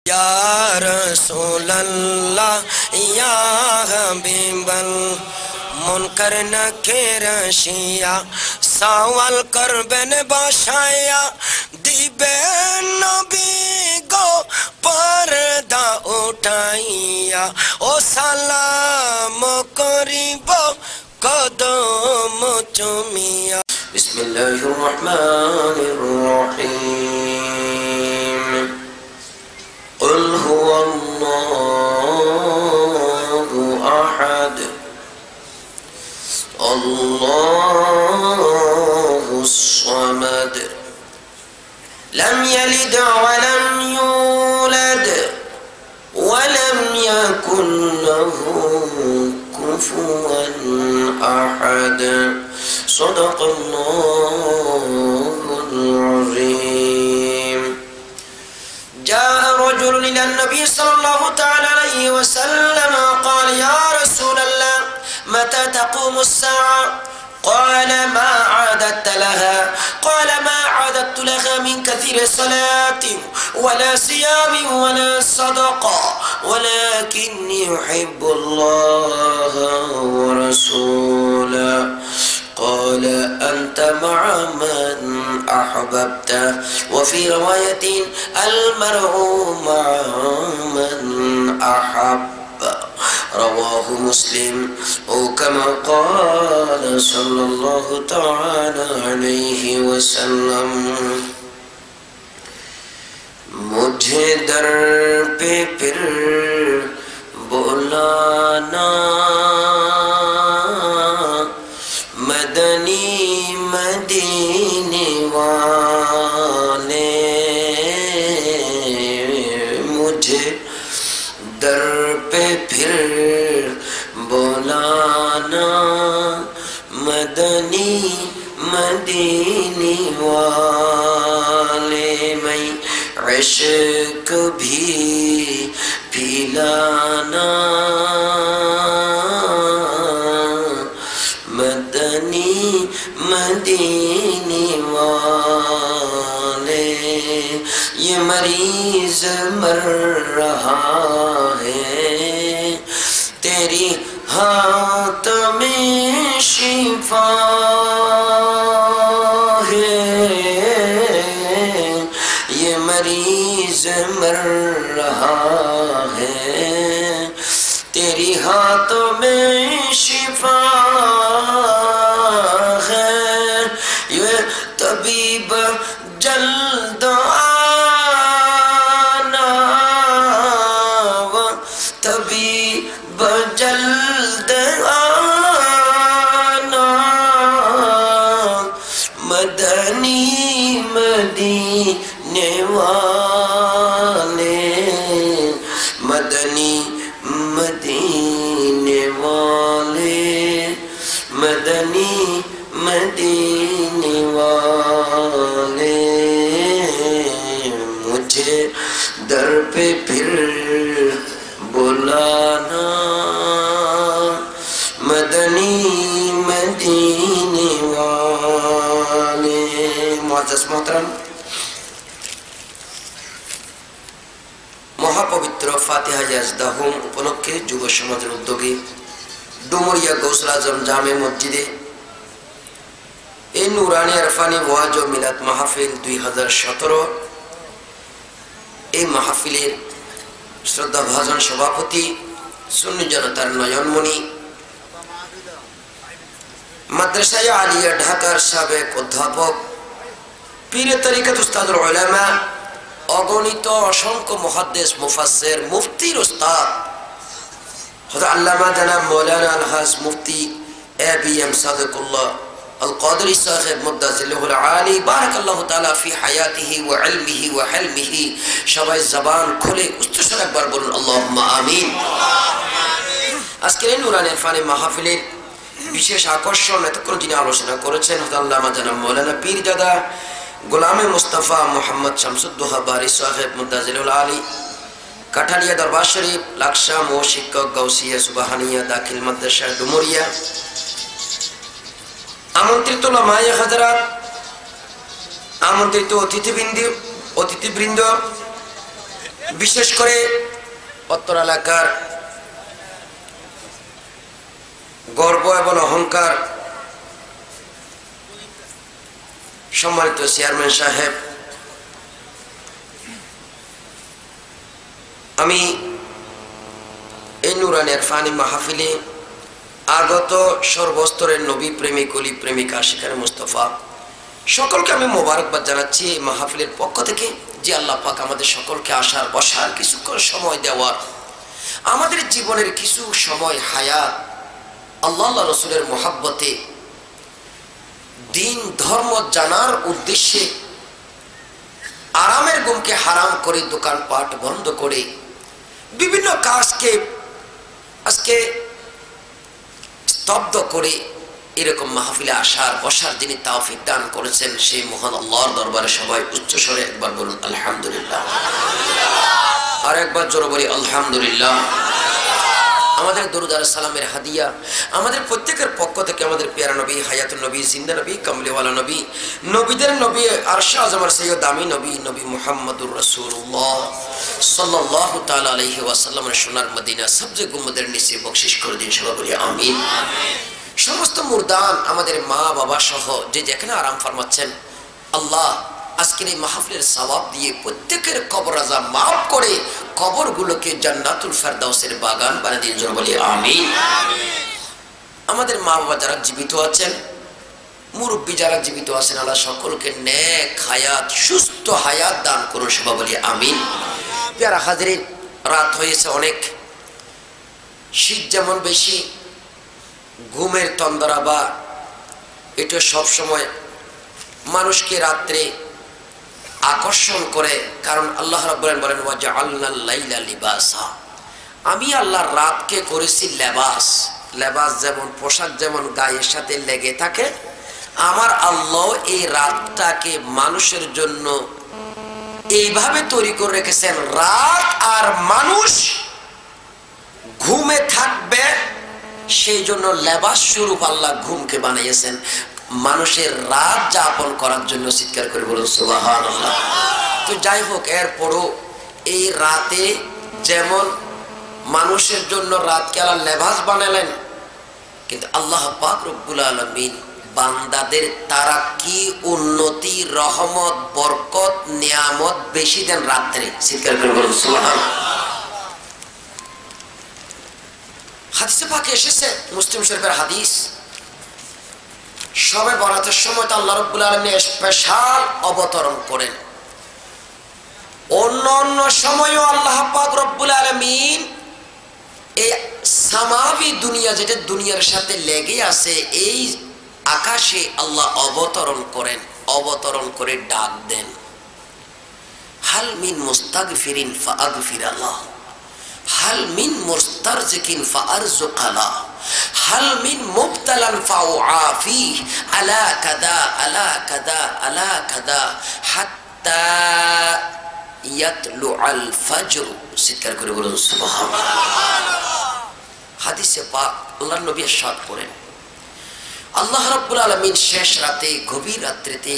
या रसूलल्लाह या हबीबल मुनकर नकीर शिया सवाल करबेन बाशाया दिबे नबी गो पर्दा उठाइया ओ सालाम करिब कदम चुमिया बिस्मिल्लाहिर रहमानिर रहीम कुल हुवल्लाहु अहद अल्लाहुस समद लम यलिद वलम यूलद वलम यकुन लहू कुफुवन अहद सदक़ल्लाहुल अज़ीम جاء رجل إلى النبي صلى الله تعالى عليه وسلم قال يا رسول الله متى تقوم الساعة قال ما عادت لها قال ما عادت لها من كثير صلاة ولا صيام ولا صدقة ولكني أحب الله ورسوله قال أنت مع من أحببت وفي رواية المرء مع من أحب رواه مسلم أو كما قال صلى الله تعالى عليه وسلم मुझे दर पे फिर बुलाना मदनी मदीने वाले मुझे दर पे फिर बुलाना मदनी मदीने वाले मैं इश्क भी पिलाना मदनी मदीने वाले ये मरीज मर रहा है तेरी हाथ में शिफा है ये मरीज मर रहा है तेरी हाथों में शिफा है ये तबीब जल्द आना तबीब जल्द आना मदनी मदीने वाले मदनी मदीने वाले मदनी मदीने वाले मुझे दर पे फिर बुलाना मदनी मदीने वाले मुअज़्ज़ज़ मोहतरम महापवित्र फातिहा याजदाहुम उपलक्षे যুব সমাজের উদ্যোগে ডুমুরিয়া গৌসুল আজম জামে মসজিদে এই নুরানি আরফানি ওয়াজ ও মিলাদ মাহফিল 2017 এই মাহফিলের শ্রদ্ধাভাজন সভাপতি সুন্নি জনতার নয়নমণি মাদ্রাসা আলিয়া ঢাকার সাবেক অধ্যাপক পীর তরিকত উস্তাদুল উলামা অগণিত অসংখ্য মুহাদ্দিস মুফাসসির মুফতির উস্তাদ হযরত আল্লামা জনাব মাওলানা আল-হাজ মুফতি এবিএম সাদিকুল্লাহ আল কাদরি সাহেব মুদ্দাজিলুল আলী বারাকাল্লাহু তাআলা ফি হায়াতিহি ওয়া ইলমিহি ওয়া হিলমিহি সবাই জবান খুলে উচ্চস্বরে একবার বলুন আল্লাহুম্মা আমিন। আজকের এই নুরানি ইরফানি মাহফিলের বিশেষ আকর্ষণ এতক্ষণ যিনি আলোচনা করেছেন হযরত আল্লামা জনাব মাওলানা পীরজাদা গোলামে মুস্তাফা মোহাম্মদ শামসুদ্দোহা বারি সাহেব মুদ্দাজিলুল আলী কাঠালিয়া দরবার শরীফ লাকসাম ও শিক্ষক গাউসিয়া সুবহানিয়া দাখিল মাদ্রাসা ডুমুরিয়া আমন্ত্রিত উলামায়ে হযরত আমন্ত্রিত অতিথিবৃন্দ বিশেষ করে উত্তর এলাকার গর্ব এবং অহংকার সম্মানিত চেয়ারম্যান সাহেব, আমি এই নুরানি ইরফানি মাহফিলে আগত সর্বস্তরের নবী প্রেমিক অলি প্রেমিকা আশিকানে মুস্তাফা সকলকে আমি মোবারকবাদ জানাচ্ছি এই মাহফিলের পক্ষ থেকে, যে আল্লাহ পাক আমাদের সকলকে আসার বসার কিছুক্ষণ সময় দেওয়ার, আমাদের জীবনের কিছু সময় হায়াত আল্লাহ রসুলের মোহাব্বতে দিন ধর্ম জানার উদ্দেশ্যে আরামের ঘুমকে হারাম করে দোকানপাট বন্ধ করে বিভিন্ন কাজকে আজকে স্তব্ধ করে এরকম মাহফিলে আসার বসার যিনি তৌফিক দান করেছেন সেই মহান আল্লাহর দরবারে সবাই উচ্চ স্বরে একবার বলুন আলহামদুলিল্লাহ, আর একবার জোরে বলি আলহামদুলিল্লাহ। আমাদের দরুদ আর সালামের হাদিয়া আমাদের প্রত্যেকের পক্ষ থেকে আমাদের পেয়ারা নবী, হায়াতুন নবী, জিন্দা নবী, কামলিওয়ালা নবী, নবীদের নবী, আরশে আজমের সৈয়দ দামি নবী, নবী মুহাম্মদুর রাসূলুল্লাহ সাল্লাল্লাহু তাআলা আলাইহি ওয়াসাল্লামের সোনার মদিনা সবজে গুম্বদের নিচে বকশিশ করে দিন, সবাই বলি আমিন। সমস্ত মুরদান আমাদের মা বাবা সহ যে যেখানে আরাম ফরমাচ্ছেন, আল্লাহ আজকের এই মাহফিলের সওয়াব দিয়ে প্রত্যেকের কবর আযাব মাফ করে কবরগুলোকে জান্নাতুল ফেরদাউসের বাগান বানিয়ে দিন, জোরে বলি আমিন। আমাদের মা বাবা যারা জীবিত আছেন, মুরব্বী যারা জীবিত আছেন, আল্লাহ সকলকে নেক হায়াত, সুস্থ হায়াত দান করুন, সবাই বলি আমিন। প্যারা হাজিরিন, রাত হয়েছে অনেক, শীত যেমন বেশি, ঘুমের তন্দ্রা বা এটা সবসময় মানুষকে রাত্রে আকর্ষণ করে, কারণ আল্লাহ রাব্বুল আলামিন বলেন ওয়াজআলনাল লাইলা লিবাসা, আমি আল্লাহ রাতকে করেছি লেবাস। লেবাস যেমন পোশাক যেমন গায়ের সাথে লেগে থাকে, আমার আল্লাহ এই রাতটাকে মানুষের জন্য এইভাবে তৈরি করে রেখেছেন, রাত আর মানুষ ঘুমে থাকবে, সেই জন্য লেবাস স্বরূপ আল্লাহ ঘুমকে বানিয়েছেন মানুষের রাত যাপন করার জন্য। চিৎকার করে বলুন সুবহানাল্লাহ। তো যাই হোক, এরপরও এই রাতে যেমন মানুষের জন্য রাতকে আল্লাহ লেবাস বানালেন, কিন্তু আল্লাহ পাক রব্বুল আলামিন বান্দাদের তারা কি উন্নতি, রহমত, বরকত, নিয়ামত বেশি দেন রাত্রে। চিৎকার করে বলুন সুবহানাল্লাহ। হাদিসে পাকে এসেছে, মুসলিম শরীফের হাদিস, শবে বরাতের সময় তো আল্লাহ রাব্বুল আলামিন স্পেশাল অবতরণ করেন, অন্য অন্য সময়ও আল্লাহ পাক রব্বুল আলামিন এই সামাবি দুনিয়া, যেটা দুনিয়ার সাথে লেগে আছে, এই আকাশে আল্লাহ অবতরণ করেন, অবতরণ করে ডাক দেন, হাল মিন মুস্তাগফিরিন ফাআগফিরাল্লাহ, হাল মিন মুস্তারজিকিন ফাআরযুকাল্লাহ, হাল মিন মুবতালান ফাউআফি, আলা কাদা আলা কাদা আলা কাদা হাত্তা ইয়াতলু আল ফজর। চিৎকার করে বলুন সুবহানাল্লাহ। হাদিসে পাক আল্লাহর নবী ইরশাদ করেন, আল্লাহ রাব্বুল আলামিন শেষ রাতে, গভীর রাত্রিতে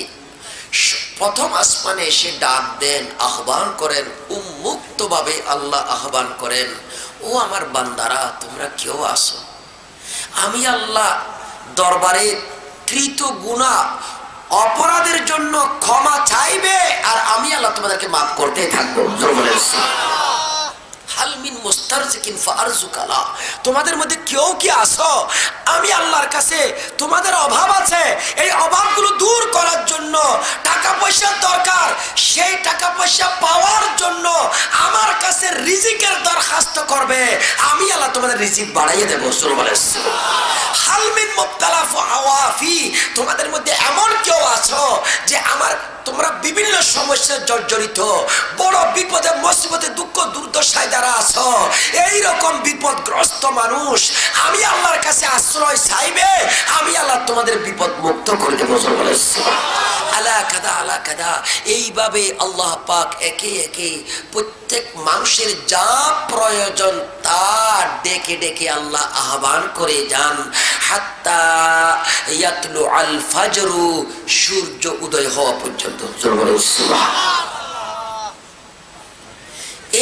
প্রথম আসমানে এসে ডাক দেন, আহ্বান করেন, উন্মুক্ত ভাবে আল্লাহ আহ্বান করেন, ও আমার বান্দারা তোমরা কেউ আসো, আমি আল্লাহ দরবারে কৃত গুনাহ অপরাধের জন্য ক্ষমা চাইবে, আর আমি আল্লাহ তোমাদেরকে মাফ করতেই থাকবো। হাল মিন মুস্তারজিকিন ফাআরযুকাল্লাহ, তোমাদের মধ্যে কেউ কি আসো, আমি আল্লাহর কাছে তোমাদের অভাব আছে, এই অভাবগুলো দূর করার জন্য টাকা পয়সার দরকার, সেই টাকা পয়সা পাওয়ার জন্য আমার কাছে রিজিকের দরখাস্ত করবে, আমি আল্লাহ তোমাদের রিজিক বাড়াইয়ে দেবো। হাল মিন মুবতালা ফাআফি, তোমাদের মধ্যে এমন কেউ আছো যে আমার তোমরা বিভিন্ন সমস্যায় জর্জরিত, বড় বিপদে মুসিবতে দুঃখ দুর্দশায় যারা আছো, এইরকম বিপদগ্রস্ত মানুষ আমি আল্লাহর কাছে আশ্রয় চাইবে, আমি আল্লাহ তোমাদের বিপদ মুক্ত করে দেবো। আলা কাদা আলা কাদা, এইভাবে আল্লাহ পাক একে একে প্রত্যেক মানুষের যা প্রয়োজন তা ডেকে ডেকে আল্লাহ আহ্বান করে যান, হাত্তা ইয়াতলু আল ফজরু, সূর্য উদয় হওয়া পর্যন্ত।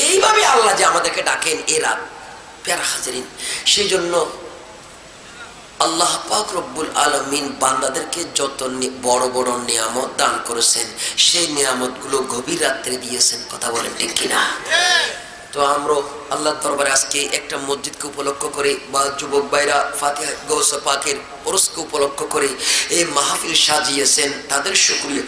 এইভাবে আল্লাহ যে আমাদেরকে ডাকেন এ রাত, প্যারা হাজিরিন, সেই জন্য আল্লাহ পাক রব্বুল আলামিন বান্দাদেরকে যত বড় বড় নিয়ামত দান করেছেন, সেই নিয়ামতগুলো গভীর রাত্রে দিয়েছেন। কথা বলেন ঠিক কিনা? তো আমরা আল্লাহর দরবারে আজকে একটা মসজিদকে উপলক্ষ করে বা যুবক ভাইরা ফাতিহা গৌস পাকের ওরসকে উপলক্ষ করে এই মাহফিল সাজিয়েছেন, তাদের শুকরিয়া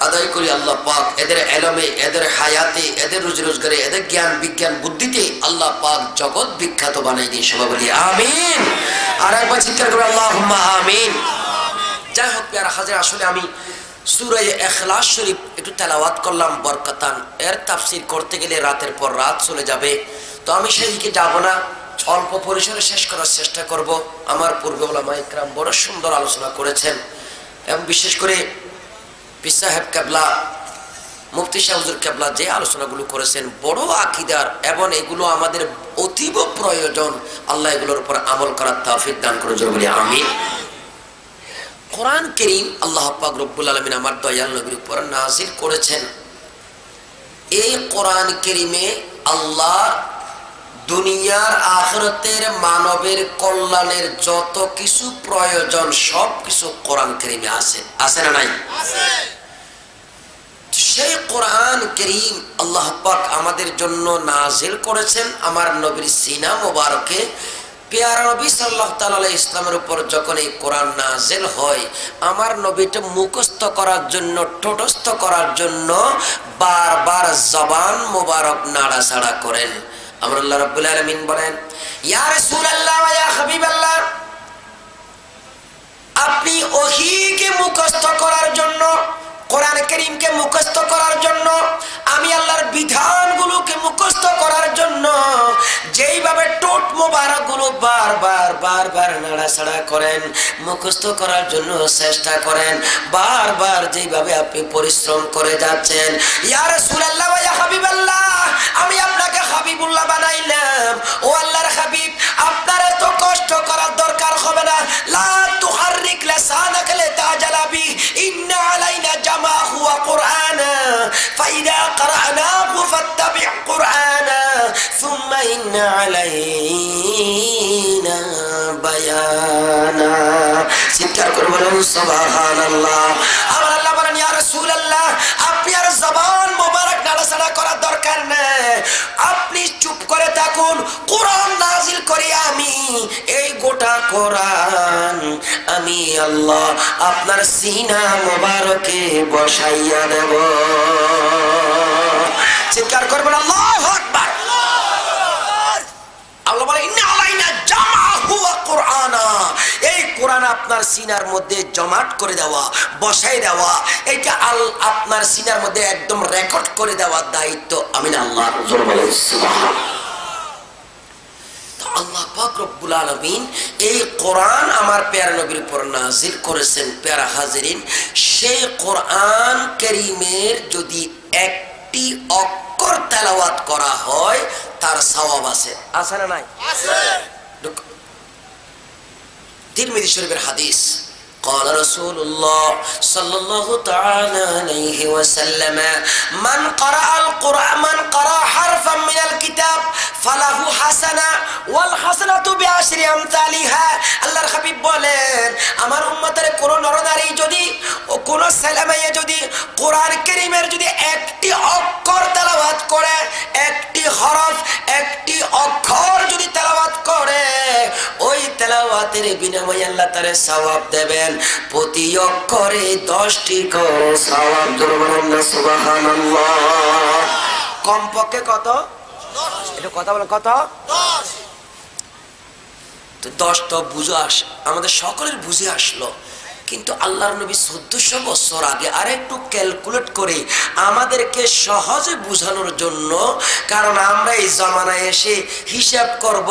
আদায় করি। আল্লাহ পাক এদের এলমে, এদের হায়াতে, এদের রুজি রোজগারে, এদের জ্ঞান বিজ্ঞান বুদ্ধিতে আল্লাহ পাক জগৎ বিখ্যাত বানাই দিন। সবাই বলি আমিন। আর একবার চিৎকার করে আল্লাহুম্মা আমিন। যাই হোক প্যারা হাজির, আসলে আমি সূরা ইখলাস শরীফ একটু তেলাওয়াত করলাম বরকতান। এর তাফসীর করতে গেলে রাতের পর রাত চলে যাবে, তো আমি সেদিকে যাব না, অল্প পরিসরে শেষ করার চেষ্টা করব। আমার পূর্বে ওলামা ইকরাম বড় সুন্দর আলোচনা করেছেন, এবং বিশেষ করে পীর সাহেব কেবলা, মুফতি শাহ হুজুর কেবলা যে আলোচনাগুলো করেছেন বড় আকীদার, এবং এগুলো আমাদের অতীব প্রয়োজন। আল্লাহ এগুলোর উপর আমল করার তৌফিক দান করুন, জোরে বলি আমিন। কোরআন কারীম আল্লাহ পাক রব্বুল আলামিন আমার দয়াল নবীর উপর নাযিল করেছেন। এই কোরআন কারীমে আল্লাহ দুনিয়ার আখিরাতের মানবের কল্যাণের যত কিছু প্রয়োজন সব কিছু কোরআন কারীমে আছে। আছে না নাই? আছে। সেই কোরআন কারীম আল্লাহ পাক আমাদের জন্য নাযিল করেছেন। আমার নবীর সিনা মোবারকে পেয়ারা নবী সাল্লাল্লাহু তাআলা আলাইহি ইসলামের উপর যখন এই কোরআন নাযিল হয়, আমার নবীটা মুখস্থ করার জন্য, ঠোঁটস্থ করার জন্য বারবার জবান মোবারক নাড়াচাড়া করেন। আমার আল্লাহ রাব্বুল আলামিন বলেন, ইয়া রাসূলুল্লাহ ওয়া ইয়া হাবিবাল্লাহ, আপনি ওহীকে মুখস্থ করার জন্য, কোরআন কারীমকে মুখস্থ করার জন্য, আমি আল্লাহর বিধানগুলোকে মুখস্থ করার জন্য যেইভাবে ঠোঁট মোবারকগুলো বারবার বারবার নাড়াচাড়া করেন, মুখস্থ করার জন্য চেষ্টা করেন, বারবার যেইভাবে আপনি পরিশ্রম করে যাচ্ছেন, ইয়া রাসূলুল্লাহ ওয়া ইয়া হাবিবাল্লাহ, আমি আপনাকে হাবিবুল্লাহ বানাইলাম। ও আল্লাহর হাবিব, আপনার এত কষ্ট করার দরকার হবে না। লা তুহাররিক লিসানাকা লিতাজালা বি, ইন্না আলাইনা জামাহু ওয়া কুরআনা, ফাইদা قرأناه فاتبع قرآنا ثم إن علينا بيانا। চিৎকার করে বলেন সুবহানাল্লাহ। আমার আল্লাহ বলেন, ইয়া রাসূলুল্লাহ, আপনি আর জবান মোবারক নাড়াচাড়া করার দরকার নেই, আপনি চুপ করে থাকুন। কোরআন নাযিল করি আমি, এই গোটা কোরআন আমি আল্লাহ আপনার সিনা মোবারকে বসাইয়া দেব। চিৎকার করবেন আল্লাহু আকবার। আল্লাহ বলে, ইন্না আলাইনা জামাহু ওয়া কুরআনা, এই কোরআন আপনার সিনার মধ্যে জমাট করে দেওয়া, বসাই দেওয়া, এটা আপনার সিনার মধ্যে একদম রেকর্ড করে দেওয়ার দায়িত্ব আমি আল্লাহর। জোরে বলেন সুবহানাল্লাহ। আল্লাহ পাক রব্বুল আলামিন এই কোরআন আমার প্যারা নবীর উপর নাযিল করেছেন। প্যারা হাজিরিন, সেই কোরআন কারীমের যদি একটি অক্ষর তেলাওয়াত করা হয় তার সওয়াব আছে। আছে না নাই? আছে। তিরমিজি শরীফের হাদিস, قال رسول الله صلى الله تعالى عليه وسلم من قرأ حرفا من الكتاب فله حسنة والحسنة بعشر أمثالها। আল্লাহর হাবিব বলেন, আমার উম্মতের কোন নরনারী যদি ও কোন ছেলেমেয়ে যদি কোরআন কারীমের যদি একটি অক্ষর তেলাওয়াত করে, একটি হরফ, একটি অক্ষর যদি তেলাওয়াত করে, ওই তেলাওয়াতের বিনিময়ে আল্লাহ তারে সওয়াব দেবেন। প্রতি অক্ষরে 10টি করে সওয়াব। বলুন না সুবহানাল্লাহ। কমপক্ষে কত? 10। এটা কথা বলেন, কত? 10। তো 10 তো বুঝে আমাদের সকলের বুঝে আসলো, কিন্তু আল্লাহর নবী 1400 বছর আগে আরেকটু ক্যালকুলেট করে আমাদেরকে সহজে বোঝানোর জন্য, কারণ আমরা এই জামানায় এসে হিসাব করব,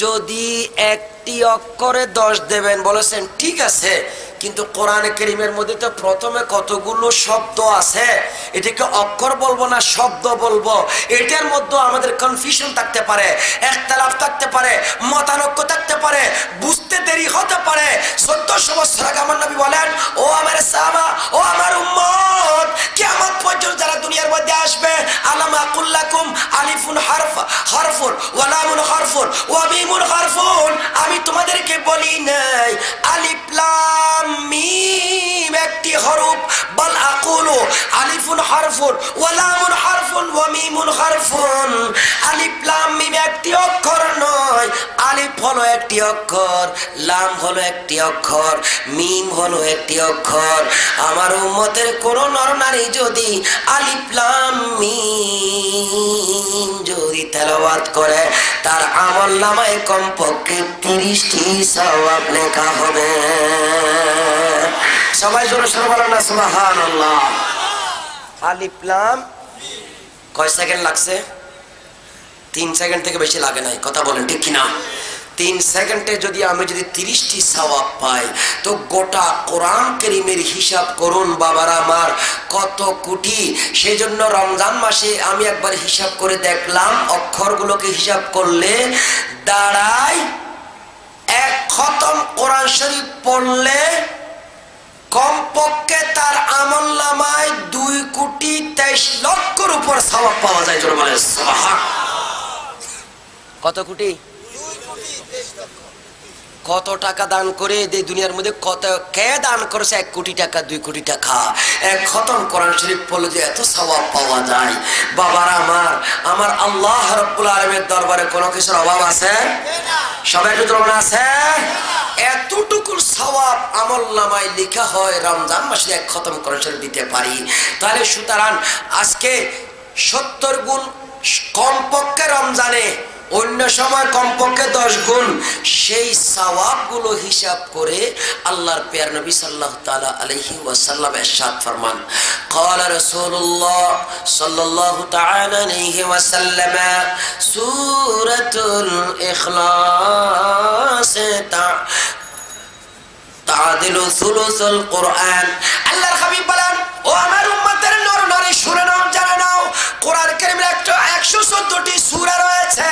যদি একটি অক্ষরে 10 দেবেন বলেছেন, ঠিক আছে, কিন্তু কোরআন কারীমের মধ্যে তো প্রথমে কতগুলো শব্দ আছে, এটাকে অক্ষর বলবো না শব্দ বলবো, এটার মধ্যে আমাদের কনফিউশন থাকতে পারে, ইখতিলাফ থাকতে পারে, মতানৈক্য থাকতে পারে, বুঝতে দেরি হতে পারে। 1400 বছর আগে আমার নবী বলেন, ও আমার সাহাবা, ও আমার উম্মত, কিয়ামত কিয়ামত পর্যন্ত যারা দুনিয়ার মধ্যে আসবে, আলাম আকুল লাকুম আলিফুন হারফুন ওয়া লামুন হারফুন ওয়া মিমুন হারফুন, আমি তোমাদেরকে বলি নাই আলিফ লাম মিম একটি হরফ, বাল আকুলু আলিফুন হারফুন ওয়া লামুন হারফুন ওয়া মিমুন হারফুন। আলিফ লাম মিম একটি অক্ষর নয়, আলিফ হলো একটি অক্ষর, লাম হলো একটি অক্ষর, মিম হলো একটি অক্ষর। আমার উম্মতের কোন নরনারী যদি আলিফ লাম মিম যদি তেলাওয়াত করে, তার আমলনামায় কমপক্ষে 30টি সওয়াব লেখা হবে। সবাই জোরে সরে বলেন না সুবহানাল্লাহ। আলিফ লাম কয় সেকেন্ড লাগছে? 3 সেকেন্ড থেকে বেশি লাগে নাই, কথা বলেন ঠিক কিনা? 3 সেকেন্ডে যদি আমি 30টি সওয়াব পাই, তো গোটা কোরআন কারীমের হিসাব করুন বাবারা আমার কত কোটি। সেই জন্য রমজান মাসে আমি একবার হিসাব করে দেখলাম, অক্ষরগুলোকে হিসাব করলে দাঁড়ায় 1 খতম কোরআন শরীফ পড়লে কমপক্ষে তার আমলনামায় 2,23,00,000 উপর সওয়াব পাওয়া যায়। জোরে বলেন সুবহান। কত কোটি? কত টাকা দান করে এই দুনিয়ার মধ্যে কত কে দান করেছে? 1 কোটি টাকা, 2 কোটি টাকা। 1 খতম কোরআন শরীফ পড়লে যে এত সওয়াব পাওয়া যায় বাবারা আমার আল্লাহ রাব্বুল আলামিনের দরবারে কোনো কিছুর অভাব আছে? সবাই একটু জোরে বলেন আছে? এতটুকু সওয়াব আমলনামায় লেখা হয় রমজান মাসে 1 খতম কোরআন শরীফ দিতে পারি। তাহলে সুতরাং আজকে 70 গুণ কমপক্ষে রমজানে, অন্য সময় কমপক্ষে 10 গুণ, সেই সওয়াবগুলো হিসাব করে আল্লাহর প্রিয় নবী সাল্লাল্লাহু তাআলা আলাইহি ওয়াসাল্লাম ইরশাদ ফরমান, ক্বালা রাসূলুল্লাহ সাল্লাল্লাহু তাআলা আলাইহি ওয়াসাল্লাম সূরাতুল ইখলাস তাআদিলু সুলুসুল কোরআন। আল্লাহর হাবিব বলেন, ও আমার উম্মতের নর-নারী শুনে নাও, জানে নাও, কোরআন কারীমের 114টি সূরা রয়েছে।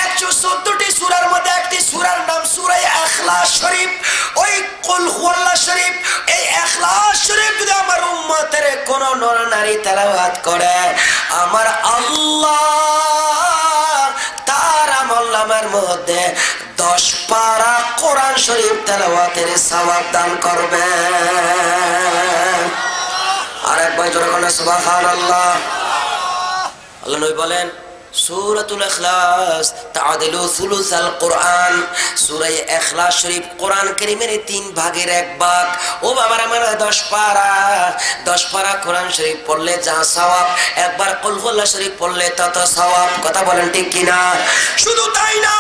114টি সূরার মধ্যে একটি সূরার নাম সূরা ইখলাস শরীফ। ওই কুল হুয়াল্লাহ শরীফ, এই ইখলাস শরীফ যদি আমার উম্মতের কোন নর-নারী তেলাওয়াত করে, আমার আল্লাহ তার আমলনামার মধ্যে 10 পারা কোরআন শরীফ তেলাওয়াতের সওয়াব দান করবে। আরেকবার জোরে বলেন সুবহানাল্লাহ। আল্লাহ নবী বলেন, সূরাতুল ইখলাস তাআদিলু সুলুসাল কোরআন। সূরা ইখলাস শরীফ কোরআন কারীমের 3 ভাগের 1 ভাগ। ও বাবার আমার 10 পারা কোরআন শরীফ পড়লে যা সওয়াব, একবার কুল হুয়াল্লাহ শরীফ পড়লে তত সওয়াব। কথা বলেন ঠিক কিনা? শুধু তাই না,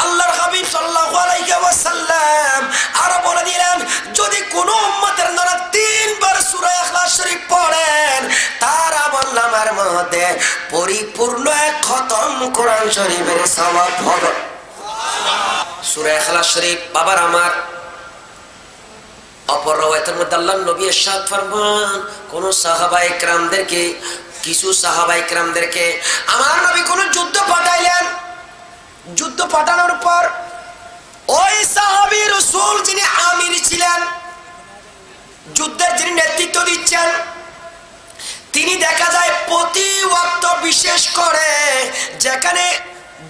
আল্লাহর হাবিব সাল্লাল্লাহু আলাইহি ওয়াসাল্লাম আরো বলে দিলেন, যদি কোন উম্মতের নর 3 বার সূরা ইখলাস শরীফ পড়েন, তার আমলনামার মধ্যে পরিপূর্ণ 1 খতম কোরআন শরীফের সওয়াব হবে। সূরা ইখলাস শরীফ বাবার আমার অপর রাওয়ায়াতের মধ্যে আল্লাহর নবী ইরশাদ ফরমান, কোন সাহাবায়ে কেরামদেরকে, কিছু সাহাবায়ে কেরামদেরকে আমার নবী কোন যুদ্ধ পাঠাইলেন। যুদ্ধ পাঠানোর পর ওই সাহাবী রাসূল যিনি আমির ছিলেন, যুদ্ধের যিনি নেতৃত্ব দিচ্ছেন, তিনি দেখা যায় প্রতি ওয়াক্ত বিশেষ করে যেখানে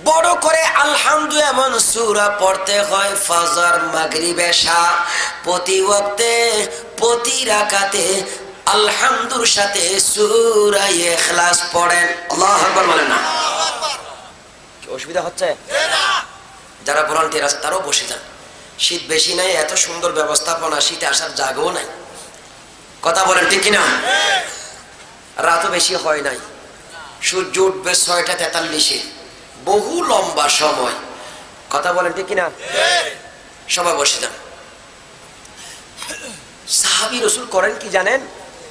বড় করে আলহামদু এমন সূরা পড়তে হয়, ফজর মাগরিব এশা, প্রতি ওয়াক্তে প্রতি রাকাতে আলহামদুর সাথে সূরা ইখলাস পড়েন। আল্লাহু আকবার বলেন না? অসুবিধা হচ্ছে? যারা ভলান্টিয়ার আছে তারাও বসে যান। শীত বেশি নাই, এত সুন্দর ব্যবস্থাপনা, শীতে আসার জায়গাও নাই। কথা বলেন ঠিক কিনা? রাতও বেশি হয় নাই, সূর্য উঠবে 6টা 43-এ, বহু লম্বা সময়। কথা বলেন ঠিক কিনা? সবাই বসে যান। সাহাবী রাসূল করেন কি জানেন?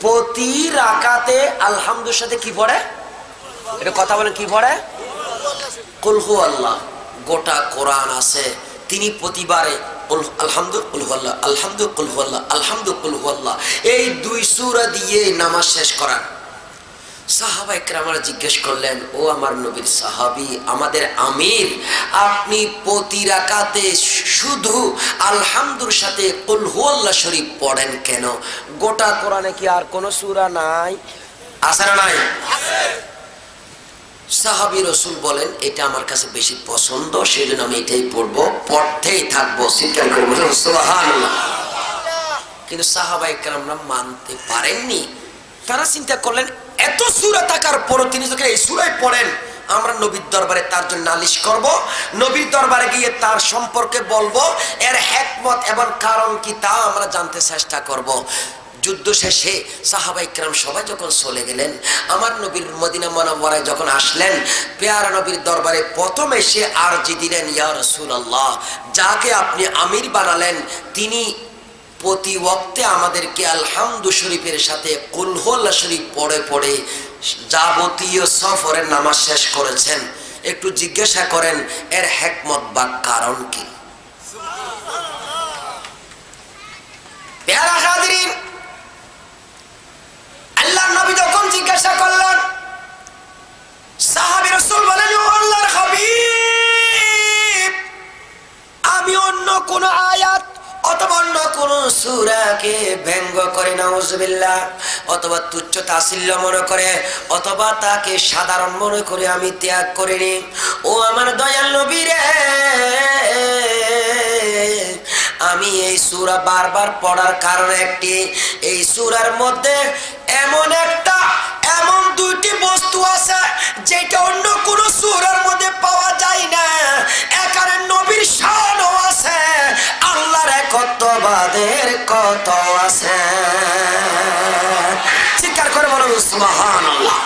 প্রতি রাকাতে আলহামদুর সাথে কি পড়ে? এটা কথা বলেন কি পড়ে? কুল হুয়াল্লাহ। গোটা কোরআন আছে, তিনি প্রতিবারে আলহামদু কুল হুয়াল্লাহ, আলহামদু কুল হুয়াল্লাহ, আলহামদু কুল হুয়াল্লাহ, এই 2 সূরা দিয়ে নামাজ শেষ করান। সাহাবায়ে কেরামরা জিজ্ঞেস করলেন, ও আমার নবীর সাহাবী, আমাদের আমির, আপনি প্রতি রাকাতে শুধু আলহামদুর সাথে কুল হুয়াল্লাহ শরীফ পড়েন কেন? গোটা কোরআনে কি আর কোন সূরা নাই? আছে না নাই? সাহাবী রাসূল বলেন, এটা আমার কাছে বেশি পছন্দ, সেজন্য আমি এটাই পড়বো, পড়তেই থাকবো। চিৎকার করে বলুন সুবহানাল্লাহ। কিন্তু সাহাবায়ে কেরামরা মানতে পারেননি। তারা চিন্তা করলেন, এত সূরা থাকার পরও তিনি যখন এই সূরাই পড়েন, আমরা নবীর দরবারে তার জন্য নালিশ করব, নবীর দরবারে গিয়ে তার সম্পর্কে বলবো, এর হিকমত এবং কারণ কি তা আমরা জানতে চেষ্টা করব। যুদ্ধ শেষে সাহাবায়ে কেরাম সবাই যখন চলে গেলেন, আমার নবীর মদিনা মুনাওয়ারায় যখন আসলেন, পেয়ারা নবীর দরবারে প্রথম এসে আরজি দিলেন, ইয়া রাসূলুল্লাহ, যাকে আপনি আমির বানালেন তিনি প্রতি ওয়াক্তে আমাদেরকে আলহামদু শরীফের সাথে কুল হুয়াল্লাহ শরীফ পড়ে পড়ে যাবতীয় সফরের নামাজ শেষ করেছেন। একটু জিজ্ঞাসা করেন এর হিকমত বা কারণ কি? প্যারা হাজিরিন, আল্লাহর নবী যখন জিজ্ঞাসা করলেন, সাহাবী রাসূল বলেন, ও আল্লাহর হাবিব, আমি অন্য কোন আয়াত অথবা অন্য কোন সূরাকে ব্যঙ্গ করে, নাউযুবিল্লাহ, অথবা তুচ্ছ তাচ্ছিল্য মনে করে, অথবা তাকে সাধারণ মনে করে আমি ত্যাগ করিনি। ও আমার দয়াল নবী রে, আমি এই সূরা বারবার পড়ার কারণ একটি, এই সূরার মধ্যে এমন দুইটি বস্তু আছে যেটা অন্য কোন সূরার মধ্যে পাওয়া যায় না। এখানে নবীর শানও আছে, আল্লাহর একত্ববাদের কত আছে। চিৎকার করে বলুন সুবহানাল্লাহ।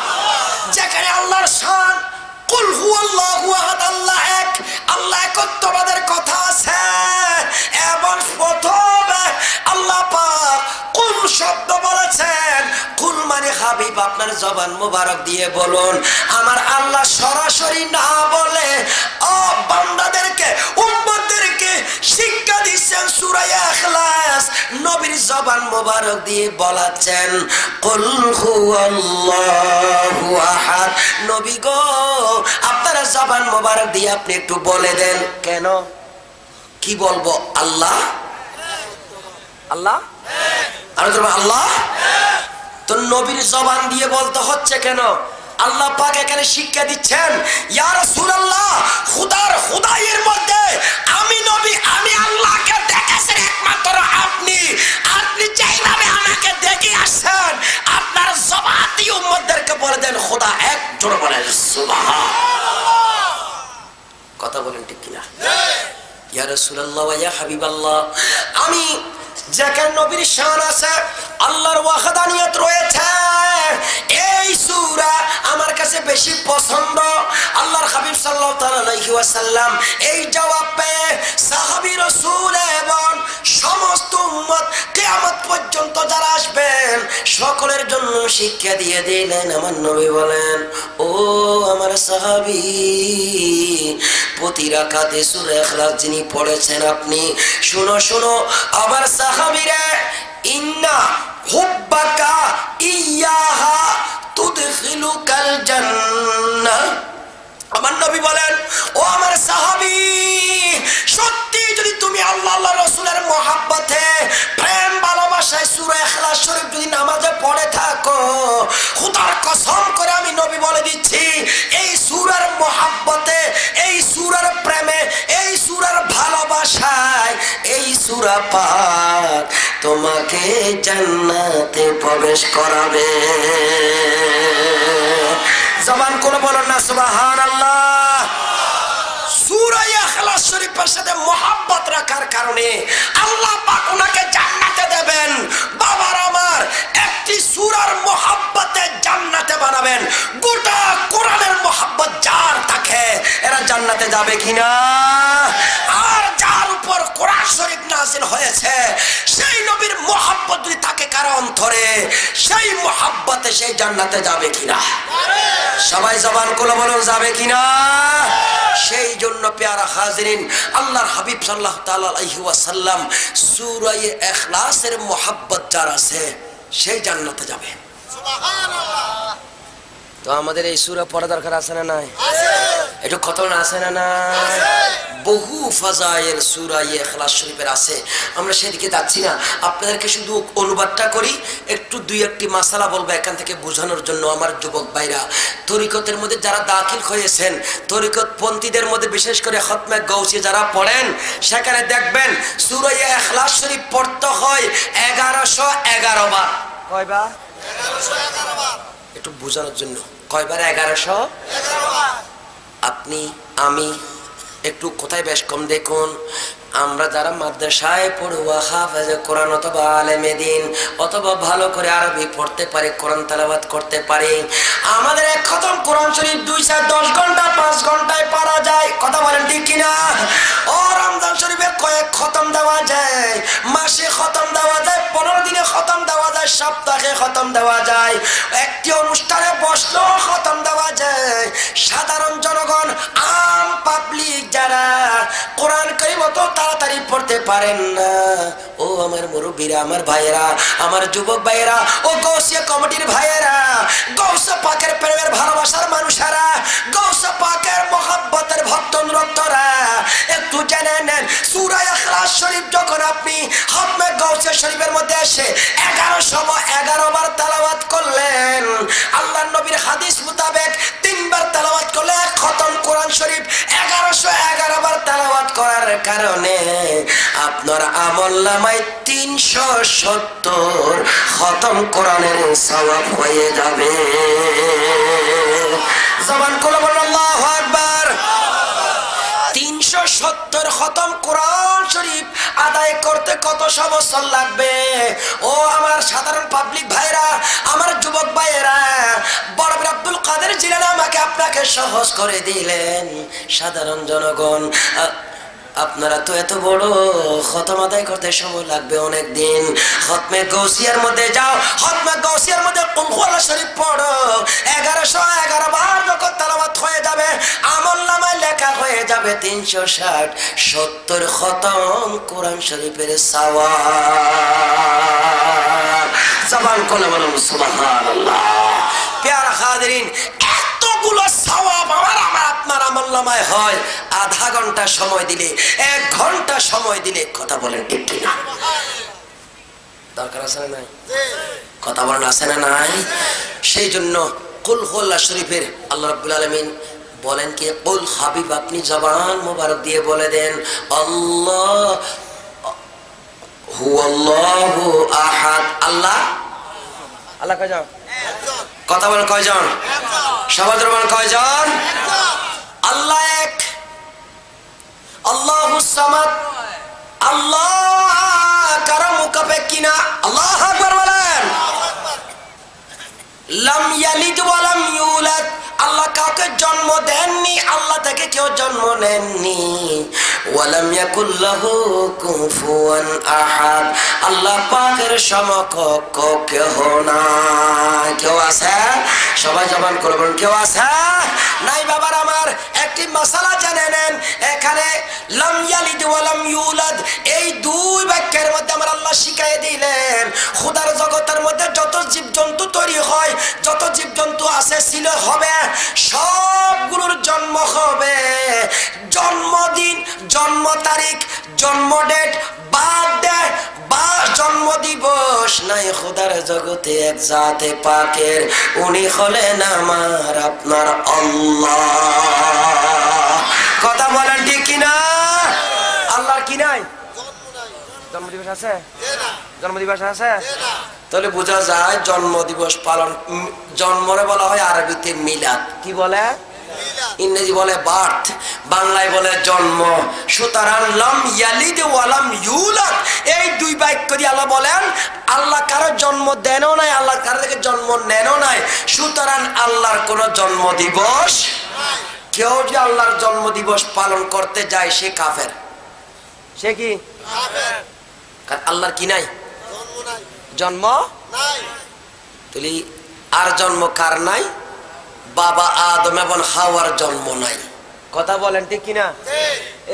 যেখানে আল্লাহর শান, কুল হুয়াল্লাহু আহাদ, আল্লাহ এক, আল্লাহ একত্ববাদের কথা আছে, এবং প্রথমে আল্লাহ পাক কুল শব্দ বলেছেন। কুল মানে হাবিব, আপনার জবান মোবারক দিয়ে বলুন। আমার আল্লাহ সরাসরি না বলে ও বান্দাদেরকে, উম্মতদেরকে শিক্ষা দিচ্ছেন সূরা ইখলাস, নবীর জবান মোবারক দিয়ে বলাচ্ছেন কুল হুয়াল্লাহু আহাদ। নবী গো, আপনারা জবান মোবারক দিয়ে আপনি একটু বলে দেন। কেন? কি বলবো? আল্লাহ আল্লাহ আল্লাহ। তো নবীর জবান দিয়ে বলতে হচ্ছে কেন? আল্লাহ পাক এখানে শিক্ষা দিচ্ছেন, ইয়া রাসূলুল্লাহ, খুদার খুদাইয়ের মধ্যে আমি নবী, আমি আল্লাহকে দেখেছি একমাত্র আপনি। আপনি যেইভাবে আমাকে দেখে আসছেন, আপনার জবান দিয়ে উম্মতদেরকে বলে দেন খোদা এক। জোরে বলেন সুবহানাল্লাহ। কথা বলেন ঠিক কিনা? ইয়া রাসূলুল্লাহ ওয়া ইয়া হাবিবাল্লাহ, আমি যেখানে নবীর শান আছে, আল্লাহর ওয়াহদানিয়ত রয়েছে, এই সূরা আমার কাছে বেশি পছন্দ। আল্লাহর হাবিব সাল্লাল্লাহু আলাইহি ওয়াসাল্লাম এই জবাব পেয়ে সাহাবী রাসূল এবং সমস্ত উম্মত কিয়ামত পর্যন্ত যারা আসবেন সকলের জন্য শিক্ষা দিয়ে দিলেন। আমার নবী বলেন, ও আমার সাহাবী, প্রতি রাকাতে সূরা ইখলাস যিনি পড়েছেন আপনি, শুনো শুনো আবার সাহাবীরা, ইন্না হুব্বাকা ইয়াহা তুদখিলুকাল জান্নাহ। আমার নবী বলেন, ও আমার সাহাবী, সত্যি যদি তুমি আল্লাহ আল্লাহ রাসূলের মহব্বতে, প্রেম ভালোবাসায় সূরা ইখলাস শরীফ যদি নামাজে পড়ে থাকো, খোদার কসম করে আমি নবী বলে দিচ্ছি, এই সূরার মহব্বতে, এই সূরার প্রেমে, এই সূরার ভালোবাসায় এই সূরা পাক তোমাকে জান্নাতে প্রবেশ করাবে। জবান করে বলেন না সুবহানাল্লাহ। সূরা ইখলাস শরীফের সাথে মহব্বত রাখার কারণে আল্লাহ পাক ওনাকে জান্নাতে দেবেন। বাবার আমার, একটি সূরার মহব্বতে জান্নাতে বানাবেন। গোটা কোরআনের মহব্বত যার থাকে এরা জান্নাতে যাবে কিনা? আর যার উপর কোরআন শরীফ নাযিল হয়েছে সেই নবীর মহব্বত যদি থাকে কারো অন্তরে, সেই মহব্বতে সেই জান্নাতে যাবে কিনা? সবাই জবান করে বলুন, যাবে কিনা? সেই জন্য প্যারা হাজিরিন, আল্লাহর হাবিব সাল্লাল্লাহু তাআলা আলাইহি ওয়াসাল্লাম সূরা ইখলাসের মহব্বত যার আছে সেই জান্নাতে যাবে। সুবহানাল্লাহ। তো আমাদের এই সূরা পড়া দরকার আছে না নাই? একটু খতম আছে না নাই? বহু ফাজাইল সূরা ইখলাস শরীফের আছে, আমরা সেদিকে যাচ্ছি না। আপনাদেরকে শুধু অনুবাদটা করি, একটু দুই একটি মাসালা বলবো এখান থেকে বোঝানোর জন্য। আমার যুবক ভাইরা, তরিকতের মধ্যে যারা দাখিল হয়েছেন, তরিকতপন্থীদের মধ্যে বিশেষ করে খতমে গৌসি যারা পড়েন, সেখানে দেখবেন সূরা ইখলাস শরীফ পড়তে হয় 1111 বার। কয়বার? 1111 বার। একটু বোঝানোর জন্য, কয়বার? 1111 বার। আপনি আমি একটু কোথায় বেশ কম দেখুন, আমরা যারা মাদ্রাসায় পড়ুয়া হাফেজে কোরআন অথবা আলেমে দ্বীন অথবা ভালো করে আরবি পড়তে পারি, কোরআন তেলাওয়াত করতে পারি, আমাদের এক খতম কোরআন শরীফ 2 4 10 ঘন্টা 5 ঘন্টায় পড়া যায়। কথা বলেন ঠিক কিনা? ও রমজান শরীফে কয়েক খতম দেওয়া যায়, মাসে খতম দেওয়া যায়, 15 দিনে খতম দেওয়া যায়, সপ্তাহে খতম দেওয়া যায়, একটি অনুষ্ঠানে বসলো খতম দেওয়া যায়। সাধারণ জনগণ, আম পাবলিক যারা কোরআন কারীম অত তাড়াতাড়ি পড়তে পারেন না, ও আমার মুরব্বীরা, আমার ভাইয়েরা, আমার যুবক ভাইয়েরা, ও গৌসিয়া কমিটির ভাইয়েরা, গৌসে পাকের প্রেমের ভালোবাসার মানুষেরা, গৌসে পাকের মহব্বতের ভক্ত অনুরক্তরা, একটু জেনে নেন সূরা ইখলাস শরীফ যখন আপনি খতমে গৌসে শরীফের মধ্যে এসে 1111 বার তেলাওয়াত করলেন, আল্লাহর নবীর হাদিস মোতাবেক 3 বার তেলাওয়াত করলে খতম কোরআন শরীফ 1111 বার তেলাওয়াত করার কারণে আপনার আমলনামায় 370 খতম কোরআনের সওয়াব হয়ে যাবে। জবান খুলে বলুন আল্লাহু আকবার। 370 খতম কোরআন শরীফ আদায় করতে কত বছর লাগবে? ও আমার সাধারণ পাবলিক ভাইরা, আমার যুবক ভাইয়েরা, বড় আব্দুল কাদের জিলানী আমাকে আপনাকে সহজ করে দিলেন। সাধারণ জনগণ, আপনারা তো এত বড়, খতম আদায় করতে সময় লাগবে অনেক দিন। খতমে গৌসিয়ার মধ্যে যাও, খতমে গৌসিয়ার মধ্যে কুল হুয়াল্লাহ শরীফ পড়ো, 1111 বার যখন তেলাওয়াত হয়ে যাবে, আমলনামায় লেখা হয়ে যাবে 370 খতম কোরআন শরীফের সওয়াব। জবান খুলে বলুন সুবহানাল্লাহ। প্যারা হাজিরিন, এতগুলো সওয়াব আমার আপনার আমলনামায় হয় আধা ঘন্টা সময় দিলে, 1 ঘন্টা সময় দিলে। কথা বলেন ঠিক কিনা? দরকার আছে না নাই? কথা বলেন আছে না নাই? সেই জন্য কুল হুয়াল্লাহ শরীফের আল্লাহ রাব্বুল আলামিন বলেন কি, কুল হাবিব আপনি জবান মোবারক দিয়ে বলে দেন, আল্লাহ হুয়াল্লাহু আহাদ। আল্লাহ আল্লাহ কয়জন? কথা বলেন কয়জন? সবাই বলেন কয়জন? আল্লাহ এক, আল্লাহুস সামাদ। আল্লাহ কারো মুখাপেক্ষী না। আল্লাহু আকবার বলেন। লাম ইয়ালিদ ওয়া লাম ইউলাদ, আল্লাহ কাউকে জন্ম দেননি, আল্লাহ থেকে কেউ জন্ম নেননি। ওয়ালাম ইয়াকুল লাহু কুফুয়ান আহাদ, আল্লাহ পাকের সমকক্ষ কেউ নাই। কেউ আছে? সবাই জবান করে বলুন, কেউ আছে? নাই বাবার আমার। একটি মাসালা জেনে নেন, এখানে লাম ইয়ালিদ ওয়া লাম ইউলাদ এই 2 বাক্যের মধ্যে আমার আল্লাহ শিখাই দিলেন, খোদার জগতের মধ্যে যত জীবজন্তু তৈরি হয়, যত জীবজন্তু আছে ছিল হবে, সবগুলোর জন্ম হবে। জন্মদিন, জন্ম তারিখ, জন্ম ডেট, বার্থডে বা জন্ম দিবস নাই খোদার জগতে এক জাতে পাকের, উনি হলেন আমার আপনার আল্লাহ। কথা বলেন ঠিক কিনা? আল্লাহর কি নাই? জন্মদিবস আছে? জন্মদিবস আছে? তাহলে বোঝা যায় জন্মদিবস পালন, জন্মরে বলা হয় আরবিতে মিলাদ। কি বলে? ইংরেজি বলে বার্থ, বাংলায় বলে জন্ম। সুতরাং লাম ইয়ালিদ ওয়া লাম ইউলাদ এই 2 বাক্য দিয়ে আল্লাহ বলেন আল্লাহ কারো জন্ম দেনও নাই, আল্লাহ কারো থেকে জন্ম নেনও নাই। সুতরাং আল্লাহর কোনো জন্ম দিবস নাই। কেউ যে আল্লাহর জন্ম দিবস পালন করতে যায় সে কাফের। সে কি কাফের? কারণ আল্লাহর কি নাই? জন্ম নাই। জন্ম নাই। তাহলে আর জন্ম কার নাই? বাবা আদম এবং হাওয়ার জন্ম নাই। কথা বলেন ঠিক কিনা?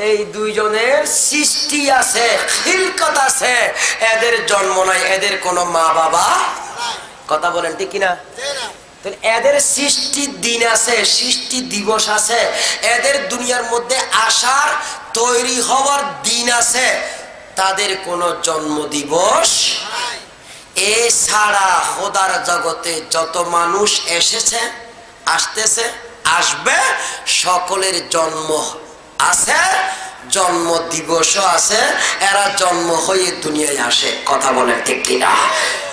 এই 2 জনের সৃষ্টি আছে, খিলকত আছে, এদের জন্ম নাই, এদের কোনো মা বাবা নাই। কথা বলেন ঠিক কিনা? এদের সৃষ্টির দিন আছে, সৃষ্টি দিবস আছে, এদের দুনিয়ার মধ্যে আসার তৈরি হওয়ার দিন আছে, তাদের কোনো জন্ম দিবস এছাড়া খোদার জগতে যত মানুষ এসেছে, আসতেছে, আসবে, সকলের জন্ম আছে, জন্ম দিবসও আছে, এরা জন্ম হয়ে দুনিয়ায় আসে। কথা বলেন ঠিক কিনা?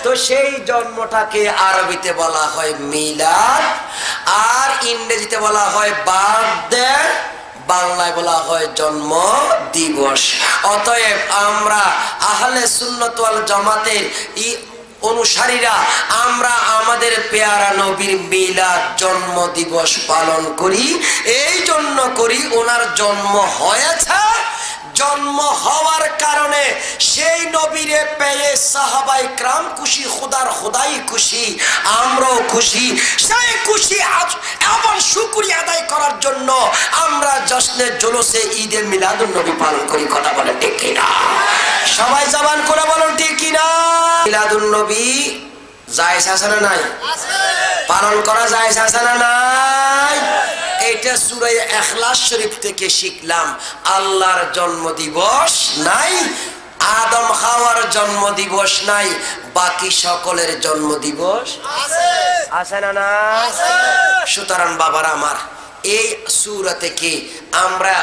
তো সেই জন্মটাকে আরবিতে বলা হয় মিলাদ, আর ইংরেজিতে বলা হয় বার্থডে, বাংলায় বলা হয় জন্ম দিবস। অতএব আমরা আহলে সুন্নাত ওয়াল জামাতের অনুসারীরা আমরা আমাদের পেয়ারা নবীর মিলাদ জন্ম দিবস পালন করি। এই জন্য করি, ওনার জন্ম হয়েছে, জন্ম হওয়ার কারণে সেই নবীরে পেয়ে সাহাবায়ে کرام খুশি, খোদার খোদাই খুশি, আমরাও খুশি। সেই খুশি আজ এমন শুকরিয়া আদায় করার জন্য আমরা জশ্নে জুলুসে ঈদে মিলাদুন নবী পালন করি। কথা বলেন ঠিক কিনা? সবাই জবান করে বলুন ঠিক কিনা? মিলাদুন নবী জায়েজ আছে না নাই? পালন করা জায়েজ আছে না নাই? এটা সূরা ইখলাস শরীফ থেকে শিখলাম। আল্লাহর জন্ম দিবস নাই, আদম হাওয়ার জন্ম দিবস নাই, বাকি সকলের জন্ম দিবস আছে না নাই? সুতরাং বাবারা আমার, এই সূরা থেকে আমরা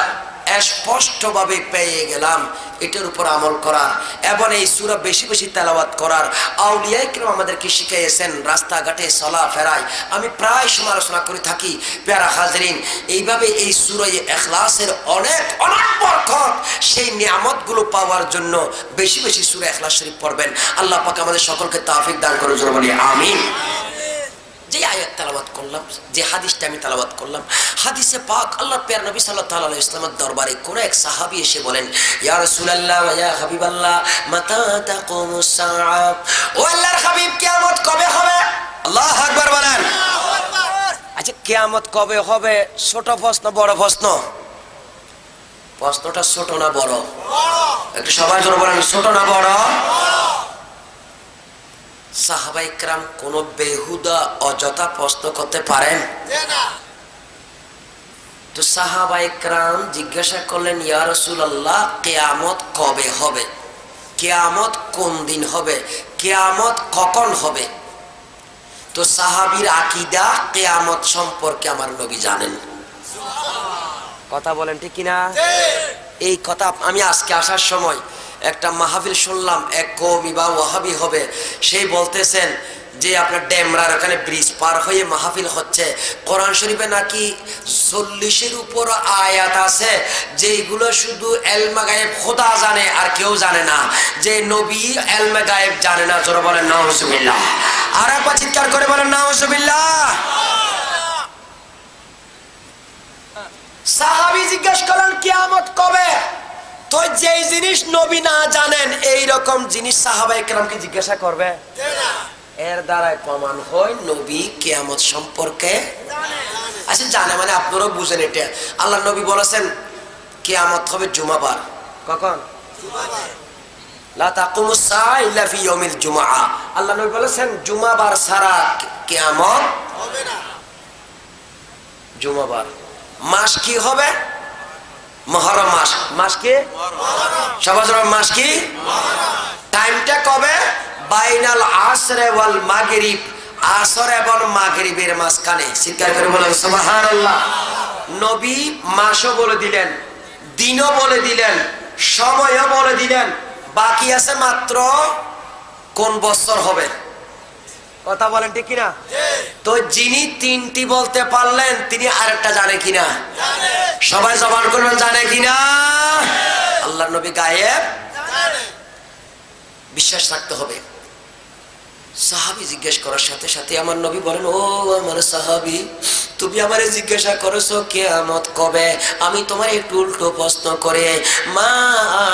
স্পষ্টভাবে পেয়ে গেলাম এটার উপর আমল করার এবং এই সূরা বেশি বেশি তেলাওয়াত করার। আউলিয়ায়ে কেরাম আমাদেরকে শিখিয়েছেন রাস্তাঘাটে চলাফেরায়। আমি প্রায় সমালোচনা করে থাকি প্যারা হাজরিন, এইভাবে এই সূরা ইখলাসের অনেক অনেক বরকত, সেই নিয়ামতগুলো পাওয়ার জন্য বেশি বেশি সূরা ইখলাস শরীফ পড়বেন। আল্লাহ পাক আমাদের সকলকে তৌফিক দান করুন, জোরে বলি আমিন। যে আয়াত তেলাওয়াত করলাম, যে হাদিসটা আমি তেলাওয়াত করলাম, হাদিসে পাক আল্লাহর প্রিয় নবী সাল্লাল্লাহু আলাইহি ওয়াসাল্লামের দরবারে কোন এক সাহাবী এসে বলেন, ইয়া রাসূলুল্লাহ ওয়া ইয়া হাবিবাল্লাহ মাতা তাকুমুস সাআ, ও আল্লাহর হাবিব কিয়ামত কবে হবে? আল্লাহু আকবার বলেন। আচ্ছা, কিয়ামত কবে হবে ছোট প্রশ্ন বড় প্রশ্ন? প্রশ্নটা ছোট না বড়? একটু সবাই জোরে বলেন, ছোট না বড়? সাহাবায়ে کرام কোন বেহুদা অযথা প্রশ্ন করতে পারেন না। তো সাহাবায়ে کرام জিজ্ঞাসা করলেন, ইয়া রাসূলুল্লাহ কিয়ামত কবে হবে? কিয়ামত কোন দিন হবে? কিয়ামত কখন হবে? তো সাহাবীর আকীদা কিয়ামত সম্পর্কে আমার নবী জানেন। কথা বলেন ঠিক কিনা? এই কথা আমি আজকে আসার সময় একটা মাহফিল শুনলাম, এক কওমি বা ওয়াহাবি হবে, সেই বলতেছেন যে আপনার ডেমরার ওখানে ব্রিজ পার হয়ে মাহফিল হচ্ছে, কোরআন শরীফে নাকি 40-এর উপর আয়াত আছে যেগুলো শুধু ইলমে গায়েব খোদা জানে আর কেউ জানে না, যে নবী ইলমে গায়েব জানে না। জোরে বলেন নাউজুবিল্লাহ। আর একবার চিৎকার করে বলেন নাউজুবিল্লাহ। সাহাবী জিজ্ঞেস করলেন কিয়ামত কবে? তো যে জিনিস নবী না জানেন এই রকম জিনিস সাহাবায়ে কেরামকে জিজ্ঞাসা করবে না। এর দ্বারা প্রমাণ হয় নবী কিয়ামত সম্পর্কে জানেন। আচ্ছা, জানে মানে আপনারাও বুঝেন এটা। আল্লাহ নবী বলেছেন কিয়ামত হবে জুমাবার। কখন? জুমাবার। লা তাকুমুস সাআ ইল্লা ফি ইয়াউমিল জুমআ। আল্লাহ নবী বলেছেন জুমাবার ছাড়া কিয়ামত হবে না। জুমাবার। মাস কি হবে? মুহররম মাস। মাস কি? সবাই বলেন মাস কি? টাইমটা কবে? বাইনাল আসরে ওয়াল মাগরিব, আসর এবং মাগরিবের মাঝখানে। চিৎকার করে বলেন সুবহানাল্লাহ। নবী মাসও বলে দিলেন, দিনও বলে দিলেন, সময়ও বলে দিলেন, বাকি আছে মাত্র কোন বছর হবে। কথা বলেন ঠিক কিনা? তো যিনি তিনটি বলতে পারলেন তিনি আরেকটা জানে কিনা? সবাই জবান করবেন জানে কিনা? আল্লাহর নবী গায়েব বিশ্বাস রাখতে হবে। সাহাবী জিজ্ঞেস করার সাথে সাথে আমার নবী বলেন, ও আমার সাহাবী, তুমি আমারে জিজ্ঞাসা করেছো কিয়ামত কবে, আমি তোমার একটু উল্টো প্রশ্ন করে মা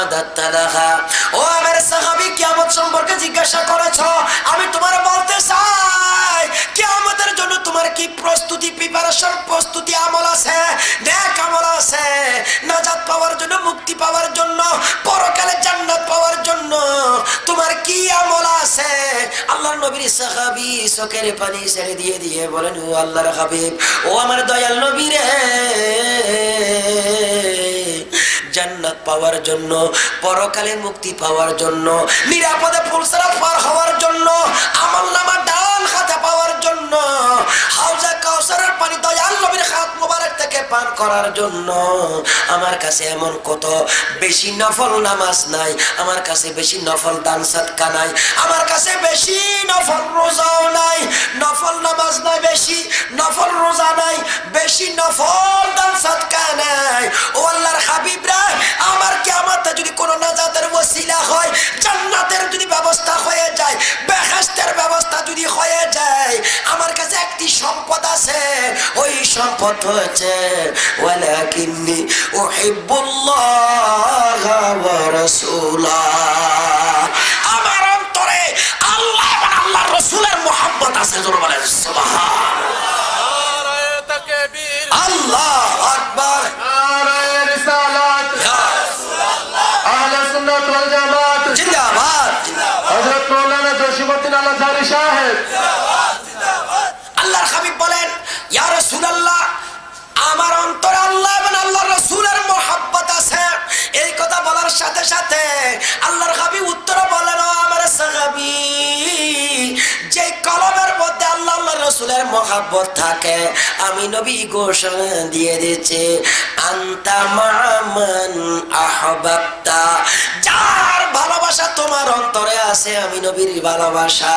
আদাতালাহা, ও আমার সাহাবী কিয়ামত সম্পর্কে জিজ্ঞাসা করেছো, আমি তোমার বলতে চাই কিয়ামতের জন্য তোমার কি প্রস্তুতি, প্রিপারেশন, প্রস্তুতি আমল আছে, নেক আমল আছে, নাজাত পাওয়ার জন্য, মুক্তি পাওয়ার জন্য, পরকালে জান্নাত পাওয়ার জন্য তোমার কি আমল আছে? আছে। আল্লাহর নবীর সাহাবী চোখের পানি ছেড়ে দিয়ে দিয়ে বলেন, ও আল্লাহর হাবিব, ও আমার দয়াল নবী রে, জান্নাত পাওয়ার জন্য, পরকালে মুক্তি পাওয়ার জন্য, নিরাপদে ফুলসরাত পার হওয়ার জন্য, আমলনামা ডান হাতে পাওয়ার জন্য, হাউজে কাউসারের পানি দয়াল নবীর হাত মোবারক থেকে পান করার জন্য আমার কাছে এমন কত বেশি নফল নামাজ নাই, আমার কাছে বেশি নফল দান সাদকা নাই, আমার কাছে বেশি নফল রোজাও নাই, নফল নামাজ নাই বেশি, নফল রোজা নাই বেশি, নফল দান সাদকা নাই। ও আল্লাহর হাবিবরা, আমার কিয়ামতে যদি কোনো নাজাতের ওসিলা হয়, জান্নাতের যদি ব্যবস্থা হয়ে যায়, বেহেশতের ব্যবস্থা যদি হয়ে যায়, আমার কাছে একটি সম্পদ আছে, ওই সম্পদ হচ্ছে ওয়ালাকিন্নী উহিব্বুল্লাহ ওয়া রাসূলাহ। আমার অন্তরে আল্লাহ এবং আল্লাহর রাসূলের মুহাব্বত আছে। জোরে বলেন সুবহানাল্লাহ। নারে তাকবীর, আল্লাহু আকবার, নারে রিসালাত, ইয়া রাসূলুল্লাহ, আহলে সুন্নাত ওয়াল জামাত জিন্দাবাদ, হযরত মাওলানা জসিমউদ্দিন আল-আজহারী সাহেব জিন্দাবাদ, জিন্দাবাদ। আল্লাহর হাবিব বলেন, ইয়া রাসূলুল্লাহ, আমার অন্তরে আল্লাহ এবং আল্লাহর রাসূলের মুহাব্বত আছে। এই কথা বলার সাথে সাথে আল্লাহর হাবিব উত্তর বলেন, ও আমার সাহাবী, যে কলবের মধ্যে আল্লাহ আল্লাহর রাসূলের মুহাব্বত থাকে, আমি নবী ঘোষণা দিয়ে দিয়েছি, আনতা মা'মান আহবাবতা, যার ভালোবাসা তোমার অন্তরে আছে, আমি নবীর ভালোবাসা,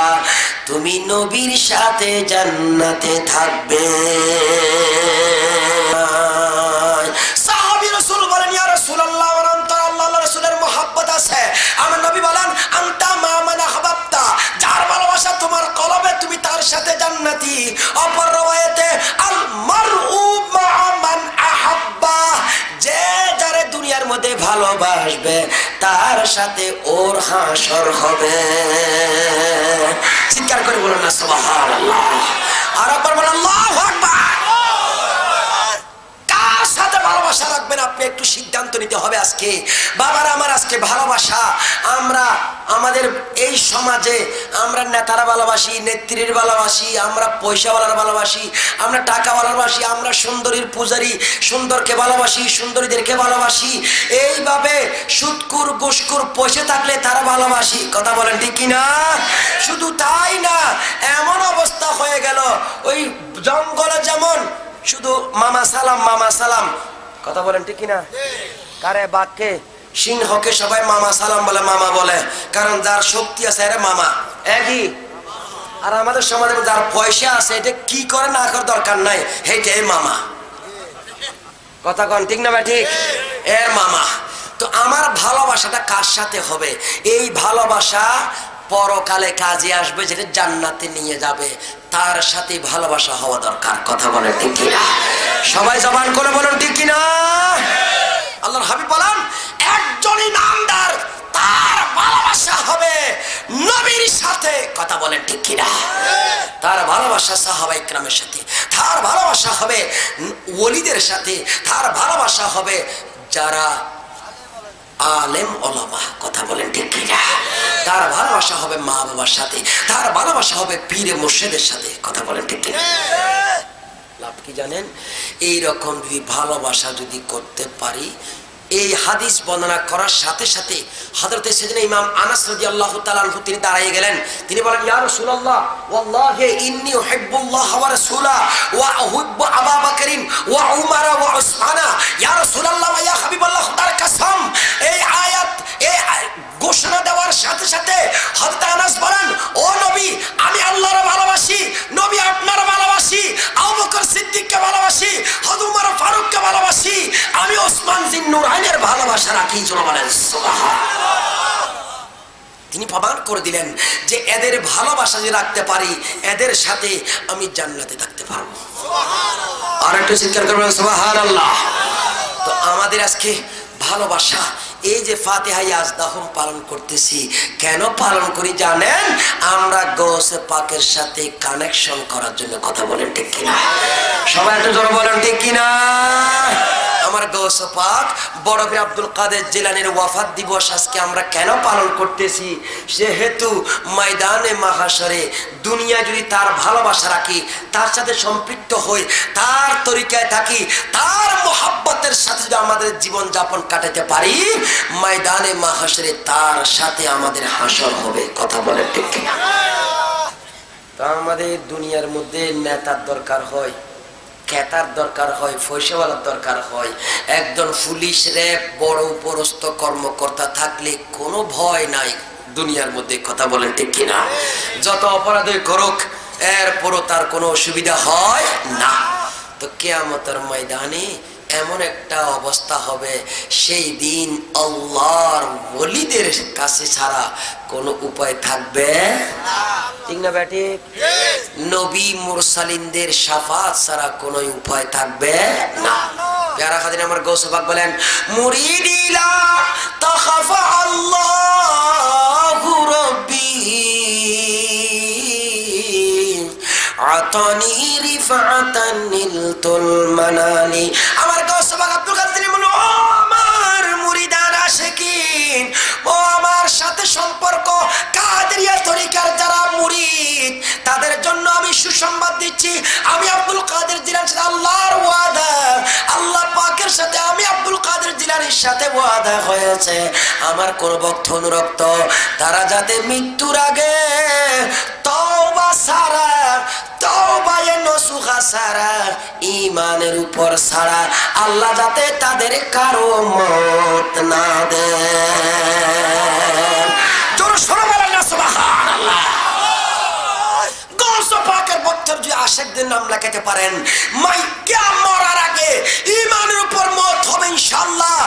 তুমি নবীর সাথে জান্নাতে থাকবে। সাহাবী রাসূল বলেন, ইয়া রাসূলুল্লাহ, আমার অন্তরে আল্লাহ আল্লাহর রাসূলের মুহাব্বত আছে। আমার নবী বলেন, আনতা মা'মান আহবাবতা, যার ভালোবাসা তোমার কলবে, তুমি তার সাথে জান্নাতি। অপর রওয়ায়াতে, আল মারউ মা'a মান আহাব্বা, যে যারে দুনিয়ার মধ্যে ভালোবাসবে তার সাথে ওর হাসর হবে। চিৎকার করে বলুন না সুবহানাল্লাহ। আর একবার বলুন আল্লাহু আকবার। কার সাথে ভালোবাসা রাখবেন আপনি একটু সিদ্ধান্ত নিতে হবে আজকে। বাবারা আমার, আজকে ভালোবাসা আমরা আমাদের এই সমাজে আমরা নেতারা ভালোবাসি, নেত্রীর ভালোবাসি, আমরা পয়সাওয়ালার ভালোবাসি, আমরা টাকাওয়ালার ভালোবাসি, আমরা সুন্দরীর পূজারি সুন্দরকে ভালোবাসি, সুন্দরীদেরকে ভালোবাসি, এইভাবে সুদকুর ঘুষখোর পয়সা থাকলে তারা ভালোবাসি। কথা বলেন ঠিক কিনা? শুধু তাই না, এমন অবস্থা হয়ে গেল ওই জঙ্গলে যেমন শুধু মামা সালাম মামা সালাম। কথা বলেন ঠিক কিনা? কারে বাঘকে সিংহকে সবাই মামা সালাম বলে, মামা বলে, কারণ যার শক্তি আছে আরে মামা একই। আর আমাদের সমাজে যার পয়সা আছে, এটা কি করে না করার দরকার নাই, হেইটাই মামা। কথা কন ঠিক না ভাই? ঠিক, এর মামা। তো আমার ভালোবাসাটা কার সাথে হবে? এই ভালোবাসা পরকালে কাজে আসবে, যেটা জান্নাতে নিয়ে যাবে, তার সাথে ভালোবাসা হওয়া দরকার। কথা বলেন ঠিক কিনা? সবাই জবান করে বলুন ঠিক কিনা? আল্লাহর হাবিব বলেন, একজন ইমানদার তার ভালোবাসা হবে নবীর সাথে। কথা বলেন ঠিক কিনা? তার ভালোবাসা সাহাবায়ে কেরামের সাথে, তার ভালোবাসা হবে ওলিদের সাথে, তার ভালোবাসা হবে যারা আলেম ওলামা। কথা বলেন ঠিক কিনা? তার ভালোবাসা হবে মা বাবার সাথে, তার ভালোবাসা হবে পীরে মুর্শিদের সাথে। কথা বলেন ঠিক কিনা? লাভ কি জানেন? এইরকম যদি ভালোবাসা যদি করতে পারি, এই হাদিস বর্ণনা করার সাথে সাথে হযরত সাইয়েদনা ইমাম আনাস রাদিয়াল্লাহু তাআলা আনহু তিনি দাঁড়িয়ে গেলেন। তিনি বলেন, ইয়া রাসূলুল্লাহ, ওয়াল্লাহি ইন্নী উহিব্বুল্লাহ ওয়া রাসূলা ওয়া উহিব্বু আবু বকরিন ওয়া উমর ওয়া উসমানা। ইয়া রাসূলুল্লাহ ওয়া ইয়া হাবিবাল্লাহ, তার কসম, এই আয়াত এই ঘোষণা দেওয়ার সাথে সাথে হযরত আনাস বলেন, ও নবী, আমি আল্লাহর ভালোবাসি, নবী আপনার ভালোবাসি, আবু বকর সিদ্দিককে ভালোবাসি, হযরত উমর ফারুককে ভালোবাসি, আমি ওসমান জিন্নুরাইনের ভালোবাসা রাখি। জোরে বলেন সুবহানাল্লাহ। তিনি প্রমাণ করে দিলেন যে এদের ভালোবাসা যে রাখতে পারি, এদের সাথে আমি জান্নাতে থাকতে পারবো। সুবহানাল্লাহ। আর একটু চিৎকার করবেন সুবহানাল্লাহ। তো আমাদের আজকে ভালোবাসা, এই যে ফাতিহা ইয়াজদাহুম পালন করতেছি, কেন পালন করি জানেন? আমরা গৌসে পাকের সাথে কানেকশন করার জন্য। কথা বলেন ঠিক কিনা? সবাই একটু জোরে বলেন ঠিক কিনা? আমার গৌস পাক বড় পীর আব্দুল কাদের জিলানীর ওয়াফাত দিবস আজকে আমরা কেন পালন করতেছি? সেহেতু ময়দানে মাহশরে দুনিয়া যদি তার ভালোবাসা রাখি, তার সাথে সম্পৃক্ত হই, তার তরিকায় থাকি, তার মোহাব্বতের সাথে যদি আমাদের জীবন যাপন কাটাতে পারি, ময়দানে মাহশরে তার সাথে আমাদের হাসর হবে। কথা বলে ঠিক কিনা? তা আমাদের দুনিয়ার মধ্যে নেতার দরকার হয়, ক্যাতার দরকার হয়, পয়সাওয়ালার দরকার হয়। একজন পুলিশ র্যাব বড় উপরস্থ কর্মকর্তা থাকলে কোনো ভয় নাই দুনিয়ার মধ্যে। কথা বলেন ঠিক কিনা? যত অপরাধই করুক এরপরও তার কোনো অসুবিধা হয় না। তো কিয়ামতের ময়দানে এমন একটা অবস্থা হবে, সেই দিন আল্লাহর ওলিদের কাছে ছাড়া কোনো উপায় থাকবে না। ঠিক না বেটি? নবী মুরসালিনদের শাফাত ছাড়া কোনো উপায় থাকবে না। প্যারা খাদিন আমার গৌস পাক বলেন, মুরিদিলা তাখাফা আল্লাহু রাব্বি আতানি রিফাতান নিলতুল মানানি। আমার গৌস পাক আব্দুল কাদের বলে, ও আমার মুরিদান আশিকিন, ও আমার সাথে সম্পর্ক কাদেরিয়া তরিকার যারা মুরিদ, তাদের জন্য আমি সুসংবাদ দিচ্ছি। আমি আব্দুল কাদের জিলানীর সাথে আল্লাহর ওয়াদা, আল্লাহ পাকের সাথে আমি আব্দুল কাদের জিলানীর সাথে ওয়াদা হয়েছে, আমার কোন ভক্ত অনুরক্ত তারা যাতে মৃত্যুর আগে তওবা সারা, তওবায়ে নসুহা সারা, ঈমানের উপর সারা আল্লাহ যাতে তাদের কারো মত না দেন। জোরে সরে বলেন না সুবহানাল্লাহ। গৌস পাকের বক্তব্য যদি আশিকদের নাম লেখাতে পারেন, মাইকা মরার আগে ঈমানের উপর মত হবে ইনশাআল্লাহ।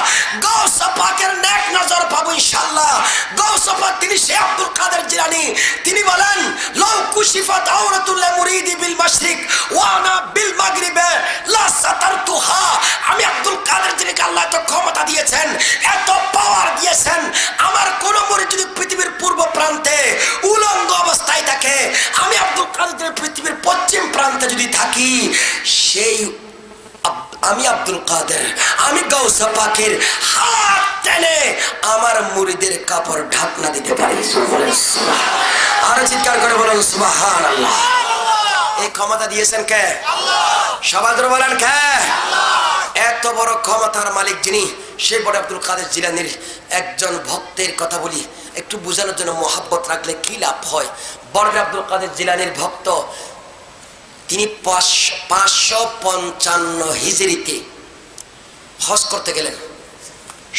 গৌস পাকের নেক নজর পাবো ইনশাআল্লাহ। গৌস পাক তিনি শেখ আব্দুল কাদের জিলানী, তিনি বলেন, লাউ কুশিফাত আওরাতুল মুরিদি বিল মাশরিক ওয়া আনা বিল মাগরিবে লা সাতারতুহা। আমি আব্দুল কাদের জিলানীকে আল্লাহ এত ক্ষমতা দিয়েছেন, এত পাওয়ার দিয়েছেন, আমার কোন মুরিদ যদি পৃথিবীর পূর্ব প্রান্তে উলঙ্গ অবস্থায় থাকে, আমি আব্দুল কাদের পৃথিবীর পশ্চিম প্রান্তে যদি থাকি, সেই আমি আব্দুল কাদের, আমি গৌস পাকের হাত টেনে আমার মুরিদের কাপড় ঢাকনা দিতে পারি। আর চিৎকার করে বলুন সুবহানাল্লাহ। এই ক্ষমতা দিয়েছেন কে? সবাই ধরে বলেন কে? এত বড় ক্ষমতার মালিক যিনি, সেই বড় আব্দুল কাদের জিলানীর একজন ভক্তের কথা বলি একটু বোঝানোর জন্য। মোহাব্বত রাখলে কি লাভ হয়? বড় আব্দুল কাদের জিলানীর ভক্ত, তিনি 555 হিজরিতে হজ করতে গেলেন।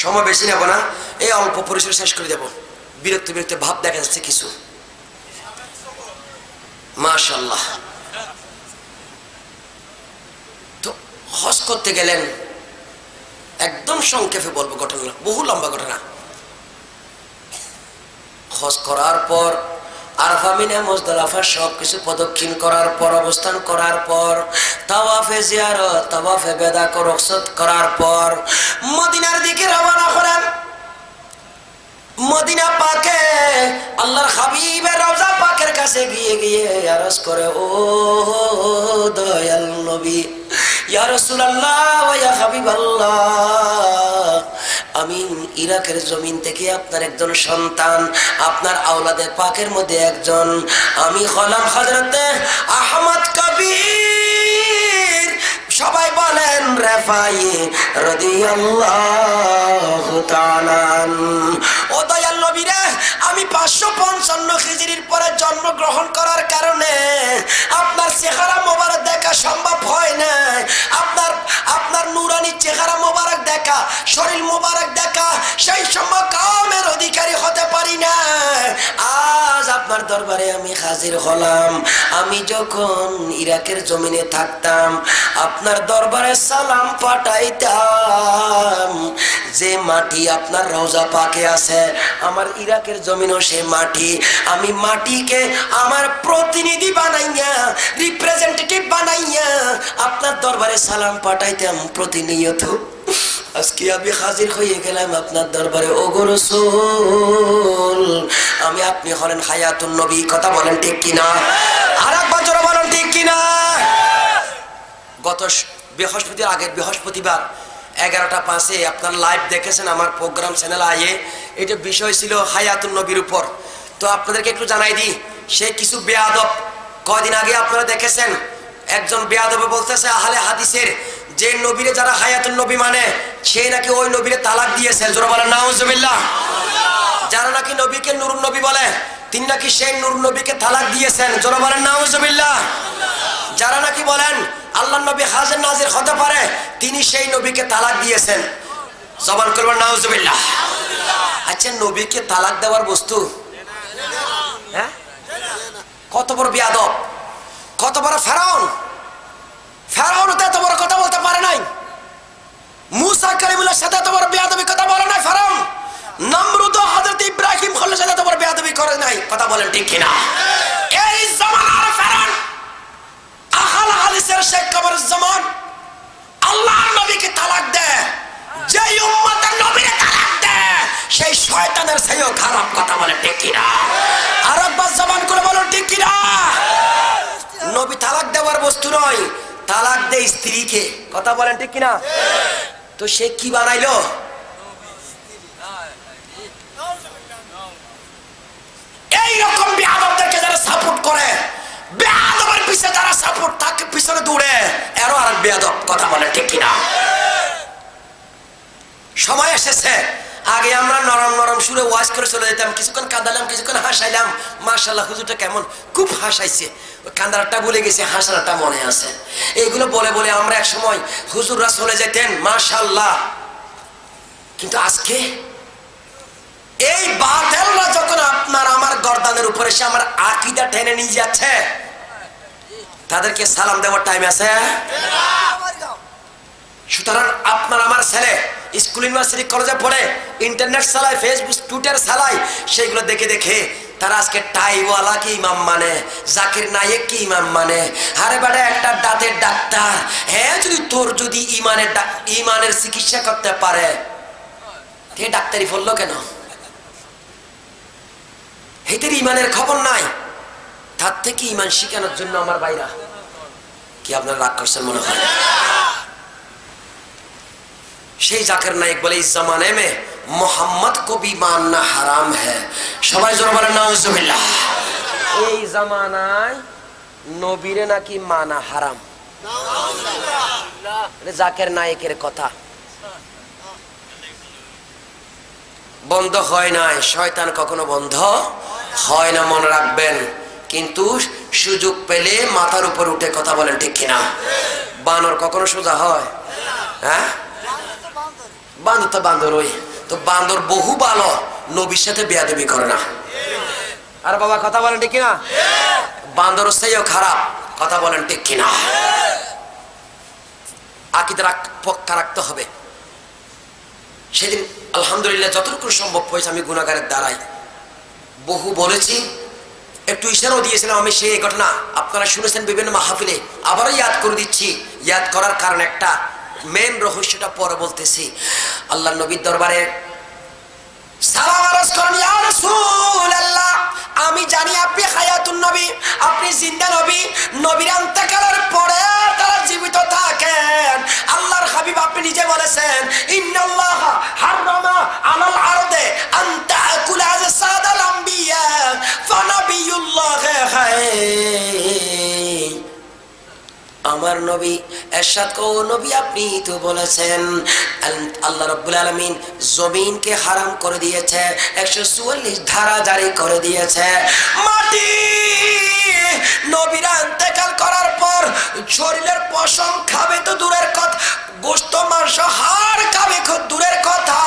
সময় বেশি নেব না, এই অল্প পরিসরে শেষ করে দেব। বিরক্ত বিরক্ত ভাব দেখা যাচ্ছে কিছু, মাশাআল্লাহ। তো হজ করতে গেলেন, একদম সংক্ষেপে বলবো ঘটনা, বহু লম্বা ঘটনা। হজ করার পর আরাফা মিনা মুজদালিফা সবকিছু প্রদক্ষিণ করার পর, অবস্থান করার পর, তাওয়াফে জিয়ারত, তাওয়াফে বেদা রুখসাত করার পর মদিনার দিকে রওনা করেন। মদিনা পাকে আল্লাহর হাবিবের রওজা পাকের কাছে গিয়ে গিয়ে আরজ করে, ও দয়াল নবী, ইয়া রাসূলুল্লাহ ওয়া ইয়া হাবিবাল্লাহ, আমি ইরাকের জমিন থেকে আপনার একজন সন্তান, আপনার আওলাদে পাকের মধ্যে একজন, আমি হলাম হযরতে আহমদ কবির, সবাই বলেন রেফাই রাদিয়াল্লাহু তাআলা। ও দয়াল নবী রে, আমি 555 হিজরির পরে জন্মগ্রহণ করার কারণে আপনার চেহারা মোবারক দেখা সম্ভব হয় না, আপনার নুরানি চেহারা মোবারক দেখা, শরীর মোবারক দেখা, সেই সময় কামের অধিকারী হতে পারি না। আজ আপনার দরবারে আমি হাজির হলাম। আমি যখন ইরাকের জমিনে থাকতাম, আপনার দরবারে সালাম পাঠাইতাম। যে মাটি আপনার রওজা পাকে আছে, আমার ইরাকের জমিনও সে মাটি। আমি মাটিকে আমার প্রতিনিধি বানাইয়া, রিপ্রেজেন্টেটিভ বানাইয়া আপনার দরবারে সালাম পাঠাইতাম প্রতিনিয়ত। আজকে আমি হাজির হয়ে গেলাম আপনার দরবারে। ওগো রাসূল, আমি আপনি হলেন হায়াতুন নবী। কথা বলেন ঠিক কিনা? আর একবার জোরে বলেন ঠিক কিনা? গত বৃহস্পতির আগের বৃহস্পতিবার 11:05 আপনার লাইভ দেখেছেন আমার প্রোগ্রাম চ্যানেল আয়ে। এটা বিষয় ছিল হায়াতুন নবীর উপর। তো আপনাদেরকে একটু জানাই দিই, সে কিছু বেয়াদব কয়দিন আগে আপনারা দেখেছেন, একজন বেয়াদবে বলতেছে আহলে হাদিসের যে নবীরে যারা হায়াতুন নবী মানে সেই নাকি ওই নবীরে তালাক দিয়েছে। জোরে বলেন নাউজুবিল্লাহ। যারা নাকি নবীকে নূরুন নবী বলে তিনি নাকি সেই নূরুন নবীকে তালাক দিয়েছেন। জোরে বলেন নাউজুবিল্লাহ। যারা নাকি বলেন আল্লাহর নবী হাজির নাজির হতে পারে তিনি সেই নবীকে তালাক দিয়েছেন। জবান করবেন নাউজুবিল্লাহ। আচ্ছা, নবীকে তালাক দেওয়ার বস্তু? হ্যাঁ, কত বড় বেয়াদব, কত বড় ফেরাউন। ফেরাউন তো এত বড় কথা বলতে পারে নাই। মুসা কালিমুল্লাহর সাথে এত বড় বেয়াদবি কথা বলে নাই ফেরাউন। নমরুদ হযরত ইব্রাহিম খলিলের সাথে এত বড় বেয়াদবি করে নাই। কথা বলেন ঠিক কিনা? এই জামানার ফেরাউন আহলে হাদিসের শেখ কবরুজ্জামান আল্লাহর নবীকে তালাক দেয়, যে উম্মতের নবীকে তালাক দেয় সেই শয়তানের চেয়েও খারাপ। কথা বলেন ঠিক কিনা? আর একবার জবান করে বলেন ঠিক কিনা? নবী তালাক দেওয়ার বস্তু নয়, তালাক দেয় স্ত্রীকে। কথা বলেন ঠিক কিনা? তো সে কি বানাইলো? এইরকম বেয়াদবদেরকে যারা সাপোর্ট করে, বেয়াদবের পিছনে যারা সাপোর্ট তাকে পিছনে দৌড়ে এরও আর বেয়াদব। কথা বলেন ঠিক কিনা? সময় এসেছে, আগে আমরা নরম নরম সুরে ওয়াজ করে চলে যেতাম, কিছুক্ষণ কাঁদালাম, কিছুক্ষণ হাসাইলাম, মাশাআল্লাহ হুজুরটা কেমন খুব হাসাইছে, ওই কান্দারটা ভুলে গেছে, হাসারটা মনে আছে। এইগুলো বলে বলে আমরা এক সময় হুজুররা চলে যেতেন, মাশাআল্লাহ। কিন্তু আজকে এই বাতিলরা যখন আপনার আমার গর্দানের উপরে এসে আমার আকীদা টেনে নিয়ে যাচ্ছে, তাদেরকে সালাম দেওয়ার টাইম আছে? সুতরাং আপনার আমার ছেলে স্কুল ইউনিভার্সিটি কলেজে পড়ে, ইন্টারনেট চালায়, ফেসবুক টুইটার চালায়, সেইগুলো দেখে দেখে তারা আজকে টাইওয়ালা কি ইমাম মানে, জাকির নায়েক কি ইমাম মানে। আরে বেটা, একটা দাঁতের ডাক্তার, হ্যাঁ, যদি তোর যদি ইমানের চিকিৎসা করতে পারে, হে ডাক্তারি বললো কেন? হেতের ইমানের খবর নাই, তার থেকে ইমান শিখানোর জন্য আমার ভাইরা কি আপনার রাগ করছেন মনে হয়? সেই জাকির নায়েক বলে ইস জামানে মে মোহাম্মদ কো ভি মাননা হারাম হ্যায়। সবাই জোরে বলেন নাউজুবিল্লাহ। এই জামানায় নবীরে নাকি মানা হারাম। জাকির নায়েকের কথা বন্ধ হয় নাই, শয়তান কখনো বন্ধ হয় না, মনে রাখবেন। কিন্তু সুযোগ পেলে মাথার উপর উঠে কথা বলেন ঠিক কিনা? বানর কখনো সোজা হয়? হ্যাঁ, বান্দর তো বান্দরই। তো বান্দর বহু ভালো, নবীর সাথে বেয়াদবি করে না। আর বাবা কথা বলেন ঠিক কিনা? বান্দর চেয়েও খারাপ। কথা বলেন ঠিক কিনা? আকীদা পক্কা রাখতে হবে। সেদিন আলহামদুলিল্লাহ যতটুকু সম্ভব হয়েছে আমি গুনাহগারের দ্বারাই বহু বলেছি, একটু ইশারাও দিয়েছিলাম আমি। সেই ঘটনা আপনারা শুনেছেন বিভিন্ন মাহফিলে, আবারও ইয়াদ করে দিচ্ছি। ইয়াদ করার কারণ একটা, মেন রহস্যটা পরে বলতেছি। আল্লাহ নবীর দরবারে সালাম আরজ করেন, ইয়া রাসূলুল্লাহ, আমি জানি আপনি হায়াতুন নবী, আপনি জিন্দা নবী। নবীর ইন্তেকালের পরে তারা জীবিত থাকেন। আল্লাহর হাবিব আপনি নিজে বলেছেন, ইন্নাল্লাহ হারামা আলাল আরদে আন তাকুলা আজসাদাল আম্বিয়া ফানাবিয়ুল্লাহ খায়র। আমার নবী এরশাদ কো, নবী আপনি তো বলেছেন আল্লাহ রাব্বুল আলামিন জমিনকে হারাম করে দিয়েছে, 144 ধারা জারি করে দিয়েছে। মাটি নবীরা ইন্তেকাল করার পর শরীরের পশম খাবে তো দূরের কথা, গোশত মাংস হাড় খাবে খুব দূরের কথা।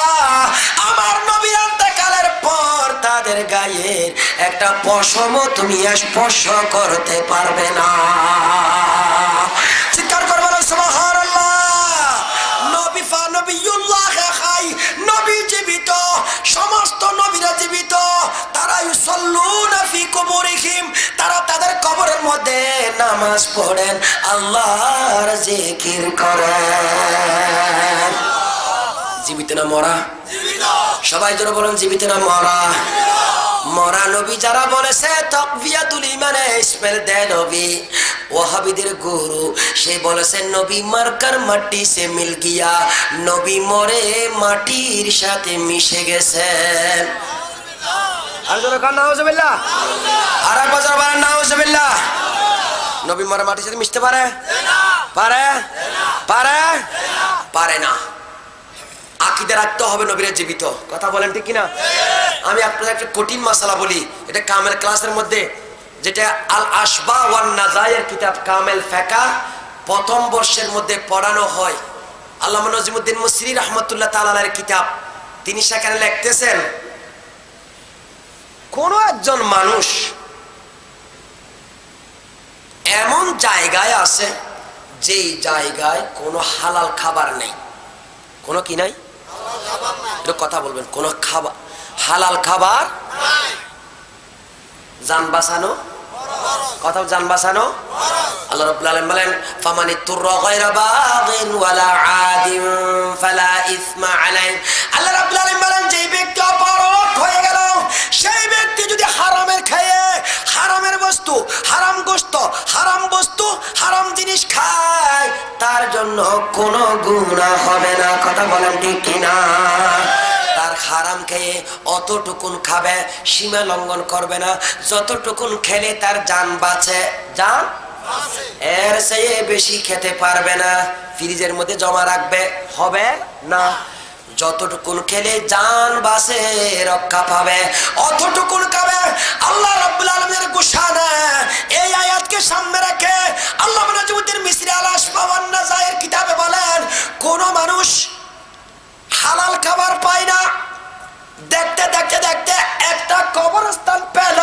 আমার নবীর ইন্তেকালের পর তাদের গায়ের একটা পশমও তুমি স্পর্শ করতে পারবে না। চিৎকার করবেন সুবহানাল্লাহ। নবী ফানবিয়ুল্লাহ খাই, নবী জীবিত, সমস্ত নবীরা জীবিত। তারা ইউসাল্লুনা ফি কুবুরিহিম, তারা তাদের কবরের মধ্যে নামাজ পড়েন, আল্লাহর জিকির করেন। জীবিত না মরা? জীবিত। সবাই জোরে বলেন জীবিত না মরা? মরা নবী যারা বলেছে তাকবিয়াতুল ইমানে স্পেল দেয় নবী, ওয়াহাবিদের গুরু, সে বলেছেন নবী মার্কার মাটি সে মিল গিয়া, নবী মরে মাটির সাথে মিশে গেছেন। নবী মরে মাটির সাথে মিশতে পারে? পারে? পারে? পারে না। আকীদা রাখতে হবে নবীরা জীবিত, কথা বলেন ঠিক কিনা? আমি আপনাদের একটা কঠিন মাসালা বলি, এটা কামেল ক্লাসের মধ্যে, যেটা আল আশবা ওয়ান নাজায়ের কিতাব কামেল ফিকহ প্রথম বর্ষের মধ্যে পড়ানো হয়। আল্লামা নজিমুদ্দিন মুসরি রাহমাতুল্লাহ তাআলা আলাইহির কিতাব, তিনি সেখানে লিখতেছেন কোন একজন মানুষ এমন জায়গায় আছে যেই জায়গায় কোনো হালাল খাবার নেই। কোনো কি নাই? একটু কথা বলবেন। কোন খাবার হালাল খাবার নাই। জান বাঁচানো, কথা জান বাঁচানো। আল্লাহ রাব্বুল আলামিন বলেন ফামানিতুররা গায়রা বাগিন ওয়ালা আদিন ফালা ইসমা আলাইহি। আল্লাহ রাব্বুল আলামিন বলেন যে ব্যক্তি অপরাধ হয়ে গেল, সেই ব্যক্তি যদি হারামের খেয়ে, হারামের বস্তু, হারাম গোশত, হারাম বস্তু, হারাম জিনিস খায়, তার জন্য কোনো গুনাহ হবে না, কথা বলেন ঠিক কিনা? তার হারাম খেয়ে অতটুকুন খাবে, সীমা লঙ্ঘন করবে না, যতটুকুন খেলে তার জান বাঁচে, জান এর চেয়ে বেশি খেতে পারবে না, ফ্রিজের মধ্যে জমা রাখবে, হবে না। যতটুকুন খেলে জান বাঁচে, রক্ষা পাবে, অতটুকুন খাবে। আল্লাহ রাব্বুল আলামিনের ঘোষণা, এই আয়াতকে সামনে রেখে আল্লাহ নজিমুদ্দিন মিসরি আল আশবা ওয়ান নাজায়ের কিতাবে বলেন কোন মানুষ হালাল খাবার পায় না, দেখতে দেখতে দেখতে একটা কবরস্থান পেল,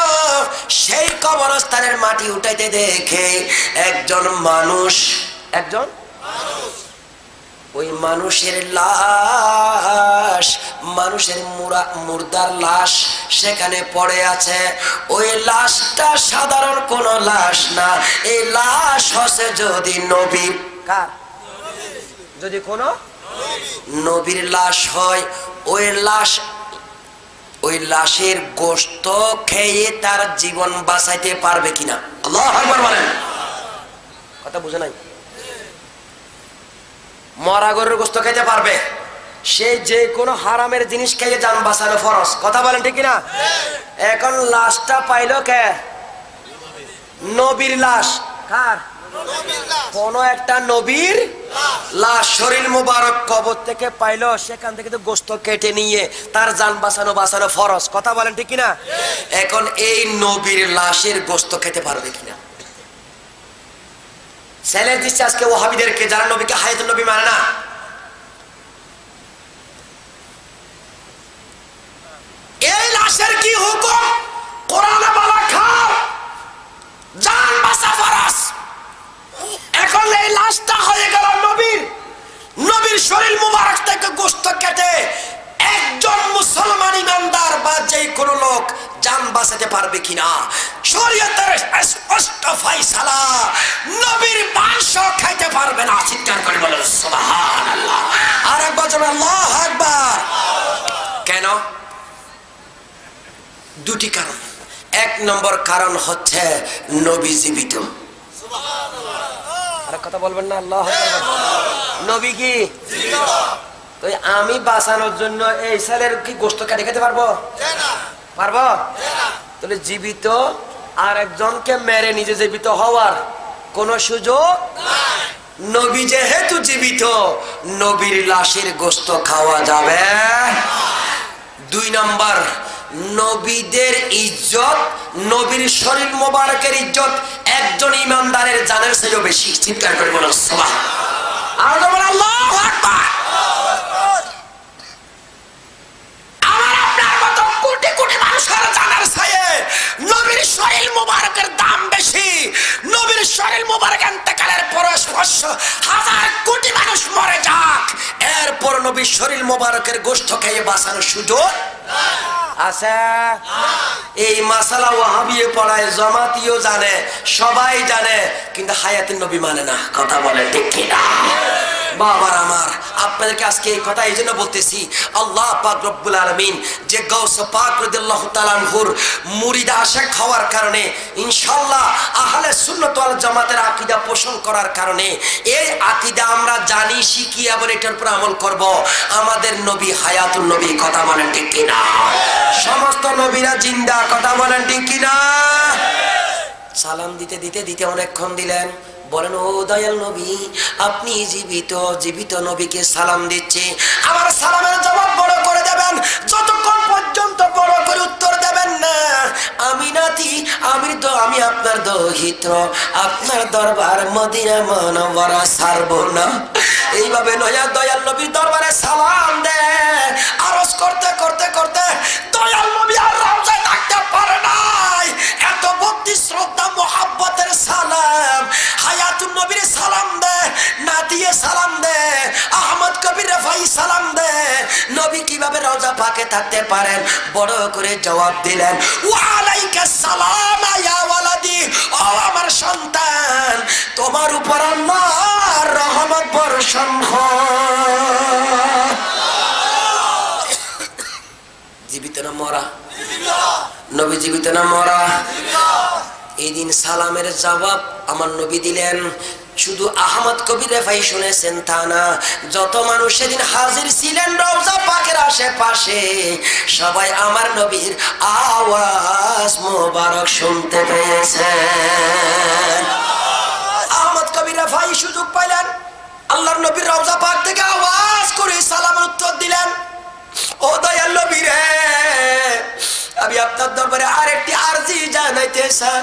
সেই কবরস্থানের মাটি উঠাইতে দেখে একজন মানুষ, একজন ওই মানুষের লাশ, মানুষের মুর্দার লাশ সেখানে পড়ে আছে। ওই লাশটা সাধারণ কোন লাশ না, এই লাশ হচ্ছে যদি নবীর, কার? যদি কোন নবীর লাশ হয়, ওই লাশ, ওই লাশের গোশত খেয়ে তার জীবন বাঁচাইতে পারবে কিনা? আল্লাহু আকবার বলেন। কথা বুঝে নাই? মরা গরুর গোশত খেতে পারবে, সে যে কোনো হারামের জিনিস খেয়ে জান বাঁচানো ফরজ, কথা বলেন ঠিক কিনা? এখন লাশটা পাইলো কে? নবীর লাশ। কার? কোন একটা নবীর লাশ শরীর মুবারক কবর থেকে পাইলো, সেখান থেকে তো গোশত কেটে নিয়ে তার জান বাঁচানো ফরজ, কথা বলেন ঠিক কিনা? এখন এই নবীর লাশের গোশত খেতে পারবে কিনা? চ্যালেঞ্জ দিচ্ছে আজকে ওয়াহাবিদেরকে, যারা নবীকে হায়াতুন নবী মানে না। এই লাশের কি হুকুম? কোরআনে বলা খাও, জান বাঁচা ফরজ। এখন এই লাশটা হয়ে গেল নবীর, নবীর শরীর মুবারক থেকে গোশত কেটে একজন মুসলমান ইমানদার বা যে কোনো লোক জান বাঁচাতে পারবে কিনা? শরীয়তের স্পষ্ট ফয়সালা, নবীর মাংস খাইতে পারবে না। চিৎকার করে বলেন সুবহানাল্লাহ। আর একবার বলেন আল্লাহু আকবার। কেন? দুটি কারণ। এক নম্বর কারণ হচ্ছে নবী জীবিত। সুবহানাল্লাহ। আর কথা বলবেন না? আল্লাহু আকবার। নবী কি জীবিত? তো আমি বাঁচানোর জন্য এই ছেলের কি গোশত কেটে খেতে পারবো? পারবো? তাহলে জীবিত আর একজনকে মেরে নিজে জীবিত হওয়ার কোন সুযোগ নাই। নবী যেহেতু জীবিত, নবীর লাশের গোশত খাওয়া যাবে। দুই নাম্বার, নবীদের ইজ্জত, নবীর শরীর মোবারকের ইজ্জত একজন ইমানদারের জানের চেয়েও বেশি। চিৎকার করে বলো সুবহানাল্লাহ। আর বলো আল্লাহু আকবার। আমার আপনার মতো কোটি কোটি মানুষের জানের চেয়ে নবীর শরীর মোবারকের দাম বেশি। নবীর শরীর মোবারক ইন্তেকালের পরে হাজার কোটি মানুষ মরে যাক, এরপর নবীর শরীর মোবারকের গোশত খেয়ে বাঁচানোর সুযোগ আছে? এই মাসালা ওয়াহাবিয়ে পড়ায়, জামাতিও জানে, সবাই জানে, কিন্তু হায়াতুন নবী মানে না। কথা বলে ঠিক কিনা? বাবার আমার, আপনাদেরকে আজকে এই কথা এই জন্য বলতেছি, আল্লাহ পাক রব্বুল আলামিন যে গাউস পাক রাদিয়াল্লাহু তাআলা আনহুর মুরিদ আশিক হওয়ার কারণে ইনশাআল্লাহ আহলে সুন্নাত ওয়াল জামাতের আকীদা পোষণ করার কারণে এই আকীদা আমরা জানি, শিখি এবং এটার উপর আমল করব। আমাদের নবী হায়াতুন নবী, কথা বলেন ঠিক কিনা? সমস্ত নবীরা জিন্দা, কথা বলেন ঠিক কিনা? সালাম দিতে দিতে দিতে অনেকক্ষণ দিলেন, বলেন ও দয়াল নবী আপনি জীবিত, জীবিত নবীকে সালাম দিচ্ছে, আমার সালামের জবাব বড় করে দেবেন, যতক্ষণ পর্যন্ত বড় করে উত্তর দেবেন না আমি নাতি আমি আপনার দহিত্র, আপনার দরবার মদিনা মুনাওয়ারা ছাড়বো না। এইভাবে নয়া দয়াল নবীর দরবারে সালাম দেয়, আরজ করতে করতে করতে দয়াল নবী আর রওজায় থাকতে পারে নাই, এত ভক্তি শ্রদ্ধা মোহাব্বতের সালাম। হায়াতুন নবীর সালাম দে, না দিয়ে সালাম দে, আহমদ কবির রেফাই সালাম দে, নবী কিভাবে রওজা পাকে থাকতে পারেন? বড় করে জবাব দিলেন, ওয়া আলাইকাস সালাম ইয়া ওয়ালাদি, ও আমার সন্তান তোমার উপর আল্লাহর রহমত বর্ষণ হোক। জীবিত না মরা? নবী জীবিত না মরা? এই দিন সালামের জবাব আমার নবী দিলেন। শুধু আহমদ কবির রেফাই শুনেছেন তা না, যত মানুষ সেদিন হাজির ছিলেন রওজা পাকের আশেপাশে সবাই আমার নবীর আওয়াজ মোবারক শুনতে পেয়েছেন। আহমদ কবির রেফাই সুযোগ পাইলেন, আল্লাহর নবীর রওজা পাক থেকে আওয়াজ করে সালামের উত্তর দিলেন, ও দয়াল নবী রে, আমি আপনার দরবারে আরেকটি আরজি জানাইতে চাই।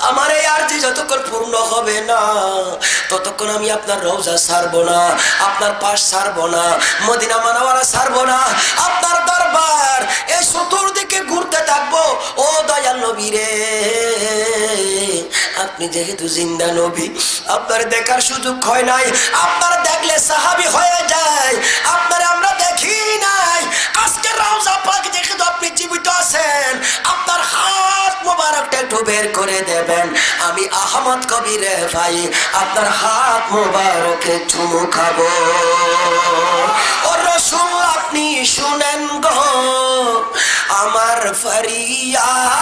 আমার এই আরজি যতক্ষণ পূর্ণ হবে না ততক্ষণ আমি আপনার রওজা ছাড়বো না, আপনার পাশ ছাড়বো না, মদিনা মুনাওয়ারা ছাড়বো না, আপনার দরবার এই চতুর্দিকে ঘুরতে থাকবো। ও দয়াল নবী রে, আপনি যেহেতু জিন্দা নবী, আপনার দেখার সুযোগ হয় নাই, আপনার দেখলে সাহাবী হয়ে যায়, আপনার আমরা দেখি নাই, আজকে রওজা পাক যেহেতু আপনি জীবিত আছেন, আপনার হাত মোবারকটা একটু বের করে দেবেন, আমি আহমদ কবির ভাই আপনার হাত মোবারকে চুমু খাবো। ও রাসূল আপনি শুনেন গো আমার ফরিয়াদ,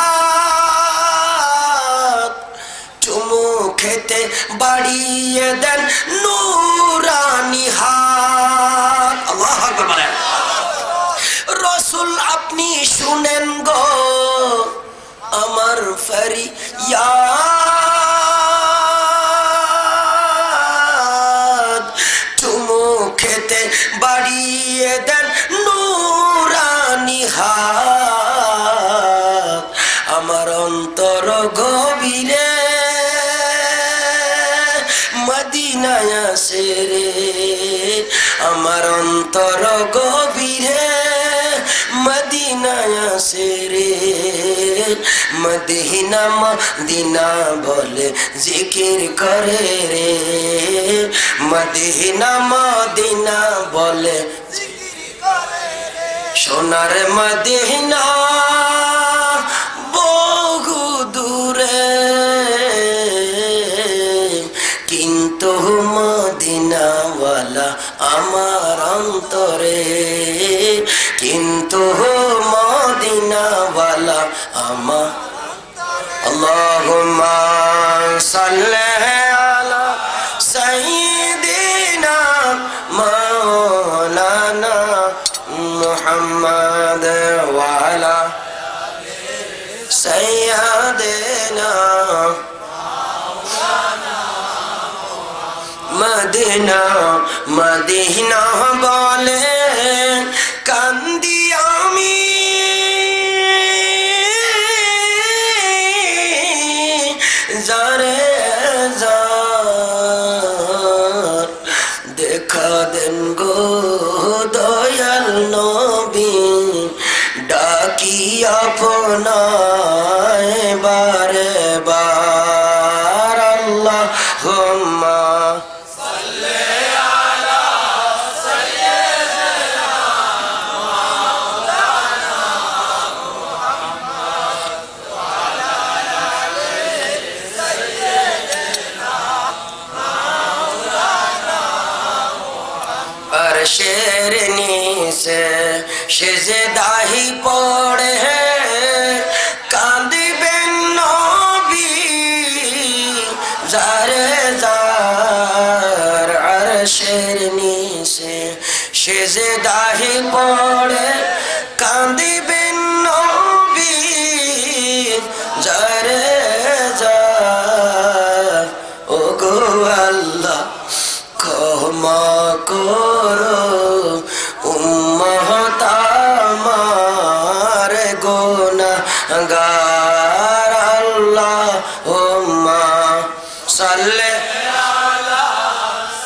চুমু খেতে বাড়িয়ে দেন নূরানি হাত। আল্লাহু আকবার বলেন। রাসূল আপনি শুনেন গো আমার ফরিয়াদ, চুমু খেতে বাড়িয়ে দেন নূরানি হাত, আমার অন্তর গভীরে মদিনায় আসে রে, আমার অন্তর গভীরে মদিনায় আসে রে, মদিনা মদিনা বলে জিকির করে রে, মদিনা মদিনা বলে জিকির করে রে, সোনার মদিনা বহু দূরে কিন্তু মদিনাওয়ালা আমার অন্তরে, কিন্তু মদিনাওয়ালা আমার। আল্লাহুম্মা সাল্লি আলা সাইয়্যিদিনা মাওলানা মুহাম্মাদ ওয়া আলা সাইয়্যিদিনা মদিনা মদিনা বলে কান্দি আমি, যারে যার দেখা দেন গো দয়াল নবী, ডাকি আপনায় বারে বার। আল্লাহুম্মা शेरनी से सेजदाही पड़े कांदिबेन नबी जारे जार अरशेर नीचे सेजदाही पड़े कांदिबेन नबी जारे जार ओगो अल्लाह क्षमा करो उम्मत आमार गुनाहगार अल्लाहुम्मा सल्ले अला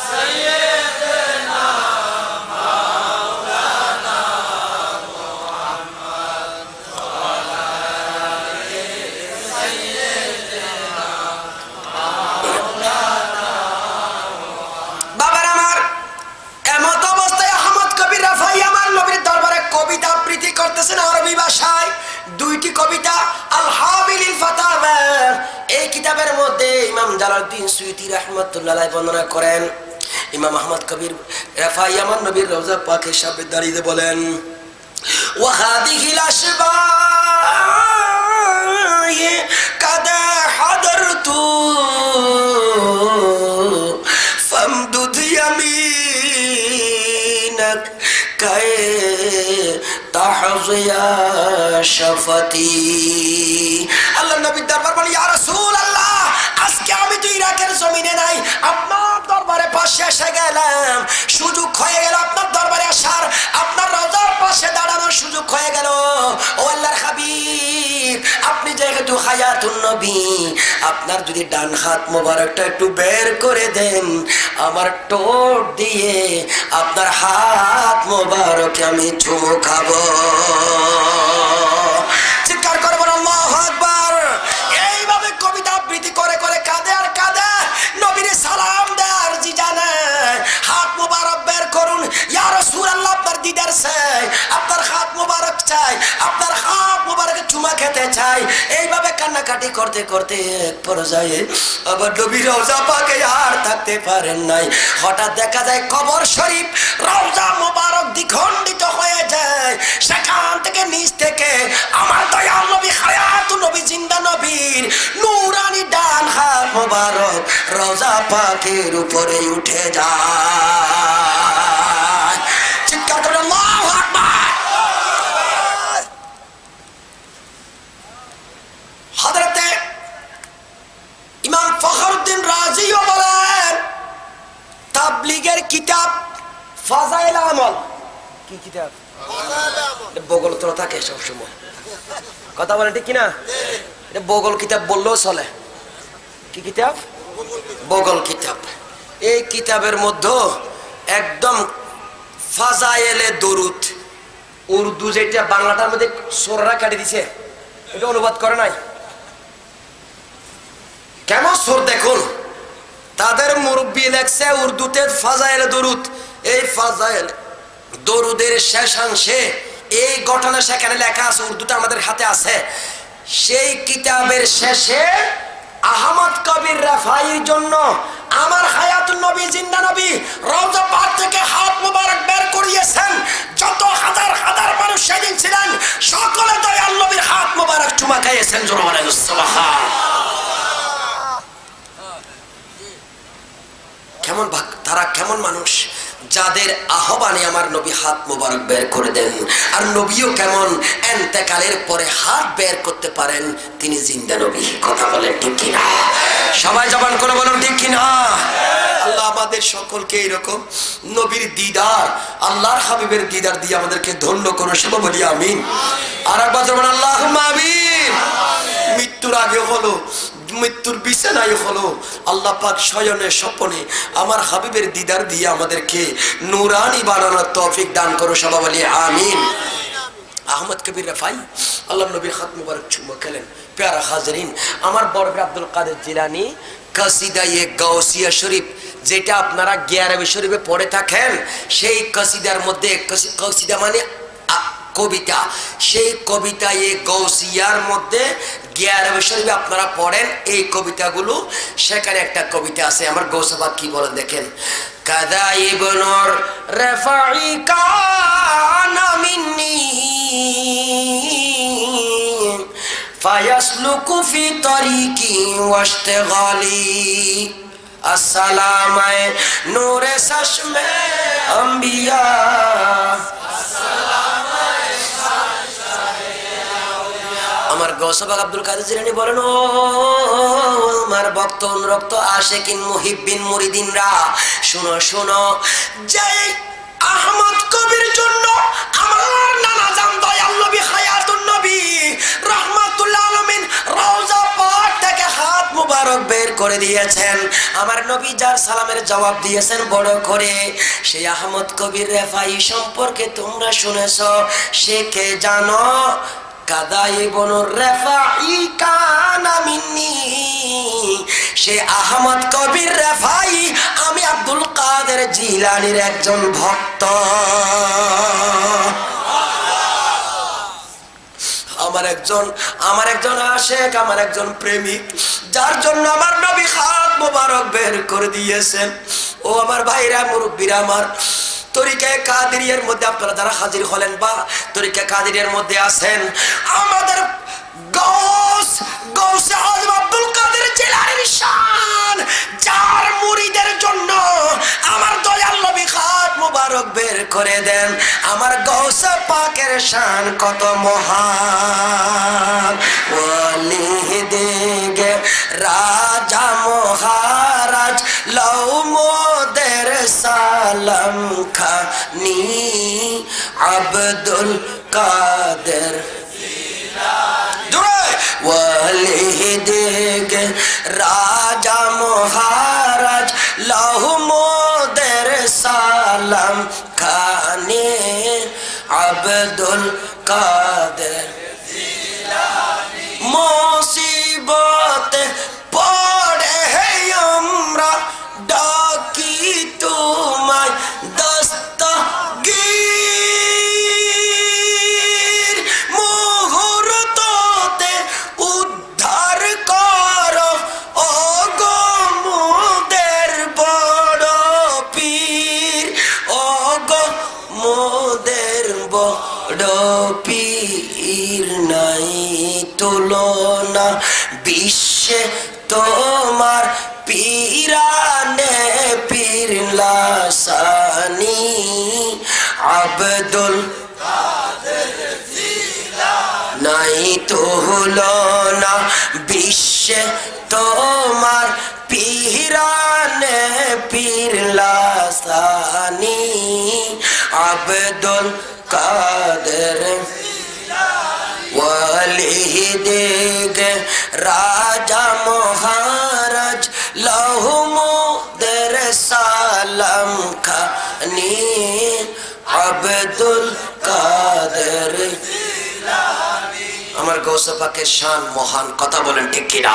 सय्यिदना मौलाना मुहम्मद व अला आलि सय्यिदना मौलाना। বাবার আমার এমত অবস্থায় আহমদ কবির রাফাই আমার নবীর দরবারে কবিতা আবৃত্তি করতেছেন আরবি ভাষায়। দুইটি কবিতা আল হাবিলিল ফাতাওয়া এই কিতাবের মধ্যে ইমাম জালালউদ্দিন সুয়ুতী রাহমাতুল্লাহ আলাইহি বর্ণনা করেন। ইমাম আহমদ কবির রাফাই আমার নবীর রওজা পাকের সামনে দাঁড়িয়ে বলেন ওয়া হাদিহিল আশবাহ কাদা হাদারতু فامدد يمينك كي تحظى شفتي আল্লাহ নবীর দরবার বলি ইয়া রাসূলুল্লাহ আজকে আমি তো ইরাকের জমিনে নাই আপনার দরবারে পাশে এসে গেলাম সুযোগ হয়ে গেল আপনার দরবারে আসার আপনার রওজার পাশে দাঁড়ানোর সুযোগ হয়ে গেল ও আল্লাহর হাবিব আপনি যেহেতু হায়াতুন নবী আপনার যদি ডান হাত মোবারকটা একটু বের করে দেন আমার ঠোঁট দিয়ে আপনার হাত মোবারকে আমি চুমু খাবো। চিৎকার করে বলো আল্লাহু আকবার। এইভাবে কবিতা আবৃত্তি করে করে কাঁদে আর কাঁদে নবীর সালাম দেয় জি জানে হাত মোবারক বের করুন ইয়া রাসূলুল্লাহ আপনার দিদার চাই আপনার হাত মোবারক চাই আপনার হাত মোবারকে চুমা খেতে চাই। এইভাবে কান্নাকাটি করতে করতে এক পর্যায়ে আবার নবীর রওজা পাকে আর থাকতে পারেন নাই। হঠাৎ দেখা যায় কবর শরীফ রওজা মোবারক দ্বিখণ্ডিত হয়ে যায়। সেখান থেকে নিচ থেকে আমার দয়াল নবী হায়াতুন নবী জিন্দা নবীর নূরানি ডান হাত মোবারক রওজা পাকের উপরে উঠে যায়। চিৎকার করে আল্লাহু আকবার। হযরতে ইমাম ফখরুদ্দিন রাজিও বলেন তাবলীগের কিতাব ফাজাইল আমল কি কিতাব বগল তো থাকে সব সময় কথা বলেন ঠিক কিনা এটা বগল কিতাব বললেও চলে। কি কিতাব? বগল কিতাব। এই কিতাবের মধ্যে একদম ফাজাইলে দরুদ উর্দু যেটা বাংলাটার মধ্যে সোররা কাটি দিছে এটা অনুবাদ করে নাই। কেমন সোর দেখুন তাদের মুরব্বী লেখছে উর্দুতে ফাজাইলে দরুদ। এই ফাজাইল দরুদের শেষাংশে এই ঘটনা সেখানে লেখা আছে উর্দুটা আমাদের হাতে আছে। সেই কিতাবের শেষে আহমদ কবির রাফাইর জন্য আমার হায়াতুন নবী জিন্দা নবী রওজা পাক থেকে হাত মোবারক বের করিয়েছেন। যত হাজার হাজার মানুষ সেদিন ছিলেন সকলে দয়াল নবীর হাত মোবারক চুমা খাইয়েছেন। জোরে বলেন সুবহানাল্লাহ। কেমন তারা কেমন মানুষ যাদের আহ্বানে আমার নবী হাত মোবারক বের করে দেন। আর নবীও কেমন ইন্তেকালের পরে হাত বের করতে পারেন তিনি জিন্দা নবী। কথা বলেন ঠিক কিনা? সবাই জবান করে বলেন ঠিক কিনা? আল্লাহ আমাদের সকলকে এইরকম নবীর দিদার আল্লাহর হাবিবের দিদার দিয়ে আমাদেরকে ধন্য করুন। সবাই বলি আমিন। আর একবার জবান আল্লাহুম্মা আমিন। মৃত্যুর আগে হলো মৃত্যুর বিছানায় হলো আল্লাহ পাক শয়নে স্বপনে আমার হাবিবের দিদার দিয়ে আমাদেরকে নূরানি বানানোর তৌফিক দান করো। সবাই বলি আমিন। আহমদ কবির রাফাই আল্লাহ নবীর হাত মুবারক চুমা খেলেন। প্যারা হাজরিন আমার বড় আব্দুল কাদের জিলানী কাসিদায়ে গাউসিয়া শরীফ যেটা আপনারা গিয়ারবি শরীফে পড়ে থাকেন সেই কাসিদার মধ্যে কাসিদা মানে কবিতা সেই কবিতায় গৌসিয়ার মধ্যে গিয়ারবি শরীফে আপনারা পড়েন এই কবিতাগুলো সেখানে একটা কবিতা আছে আমার গৌসাবাদ কি বলেন দেখেন কাদা ইবনুর রাফাই কানা মিন্নি ফায়াসলুকু ফি তরিকি ওয়াশতিগালি আসসালামু নূরে চশমে আম্বিয়া আমার গৌস পাক আব্দুল কাদের জিলানী বলেন, ও আমার ভক্ত অনুরক্ত আশিকিন মুহিব্বিন মুরিদিনরা, শুনো শুনো, যে আহমদ কবির জন্য আমার নানা জান দয়াল নবী হায়াতুন নবী রাহমাতুল্লাহ আলামিন রওজা পাক থেকে হাত মুবারক বের করে দিয়েছেন, আমার নবী যার সালামের জবাব দিয়েছেন বড় করে, সেই আহমদ কবির রেফাই সম্পর্কে তোমরা শুনেছো, সে কে জানো? কাদা ইবনুর রাফাই কানা মিন্নি, সে আহমদ কবির রাফাই আমি আব্দুল কাদের জিলানীর একজন ভক্ত, আমার একজন আশিক, আমার একজন প্রেমিক, যার জন্য আমার নবী হাত মোবারক বের করে দিয়েছেন। ও আমার ভাইরা, মুরব্বীরা, আমার তরিকায়ে কাদেরিয়ার মধ্যে আপনারা যারা হাজির হলেন বা তরিকায়ে কাদেরিয়ার মধ্যে আছেন, আমাদের গৌসে আজম আব্দুল কাদের জিলানীর শান, যার মুরিদের জন্য আমার দয়াল নবী হাত মোবারক বের করে দেন, আমার গৌসে পাকের শান কত মহান। ওয়ালি দিগে রাজা মহারাজ লও মোদের সালাম খানি আব্দুল কাদের ওয়ালি দিগে রাজা মহারাজ লও মোদের সালাম খানি আব্দুল কাদের মুসিবতে পড়ে আমরা ডাকি তোমায় দস্তগীর, মুহূর্ততে উদ্ধার কর ও গো মোদের বড় পীর, ও গো মোদের বড় পীর, নাই তুলনা বিশ্বে তোমার পীরানে পীর লাসানি আব্দুল কাদের জিলানী, নাই তুলনা বিশ্বে তোমার পীরানে পীর লাসানি আব্দুল কাদের ওয়ালি দিগে রাজা মহারাজ লহু মোদের সালাম খানি আব্দুল কাদের জিলানী। আমার গৌসে পাকের শান মহান, কথা বলেন ঠিক কিনা?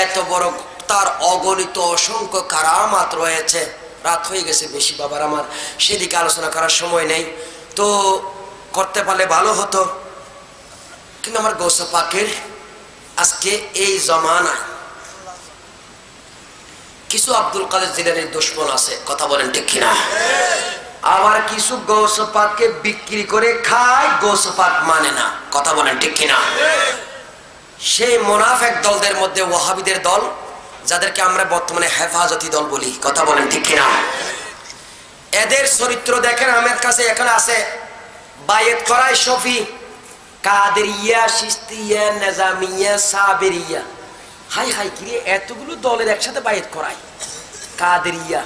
এত বড় তার অগণিত অসংখ্য কারামাত রয়েছে। রাত হয়ে গেছে বেশি বাবার, আমার সেদিকে আলোচনা করার সময় নেই, তো করতে পারলে ভালো হতো, কিন্তু আমার গৌসে পাকের আজকে এই জমানায় কিছু আব্দুল কাদের জিলানীর দুশমন আছে, কথা বলেন ঠিক কিনা? আবার কিছু গৌসে পাককে বিক্রি করে খায়, গৌসে পাক মানে না, কথা বলেন ঠিক কিনা? সেই মুনাফিক দলদের মধ্যে ওয়াহাবিদের দল, যাদেরকে আমরা বর্তমানে হেফাজতি দল বলি, কথা বলেন ঠিক কিনা? এদের চরিত্র দেখেন, আমার কাছে এখানে আছে বায়েত করায় শফি, কাদেরিয়া, চিশতিয়া, নেজামিয়া, সাবেরিয়া। হাই হাই কিরে, এতগুলো দলের একসাথে বায়েত করায়। কাদেরিয়া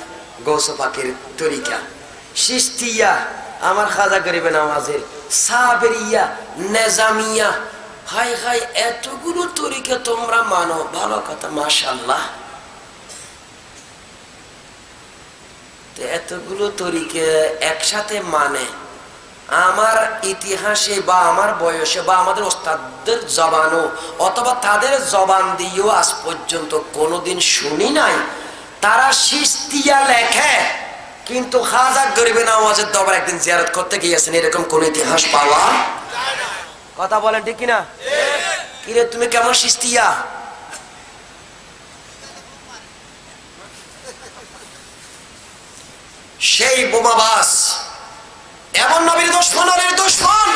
গৌসে পাকের তরিকা, চিশতিয়া আমার খাজা গরিবে নামাজের, সাবেরিয়া, নেজামিয়া, হাই হাই এতগুলো তরিকা তোমরা মানো, ভালো কথা, মাশাআল্লাহ। এতগুলো তরিকা একসাথে মানে, আমার ইতিহাসে বা আমার বয়সে বা আমাদের ওস্তাদদের জবানও অথবা তাদের জবান দিয়েও আজ পর্যন্ত কোনোদিন শুনি নাই তারা চিশতিয়া লেখে কিন্তু খাজা গরিবে নওয়াজের দরবার একদিন জিয়ারত করতে গিয়েছেন, এরকম কোন ইতিহাস পাওয়া? কথা বলেন ঠিক কিনা? কিরে তুমি কেমন চিশতিয়া? সেই বোমাবাজ, এমন নবীর দুশমন, নবীর দুশমন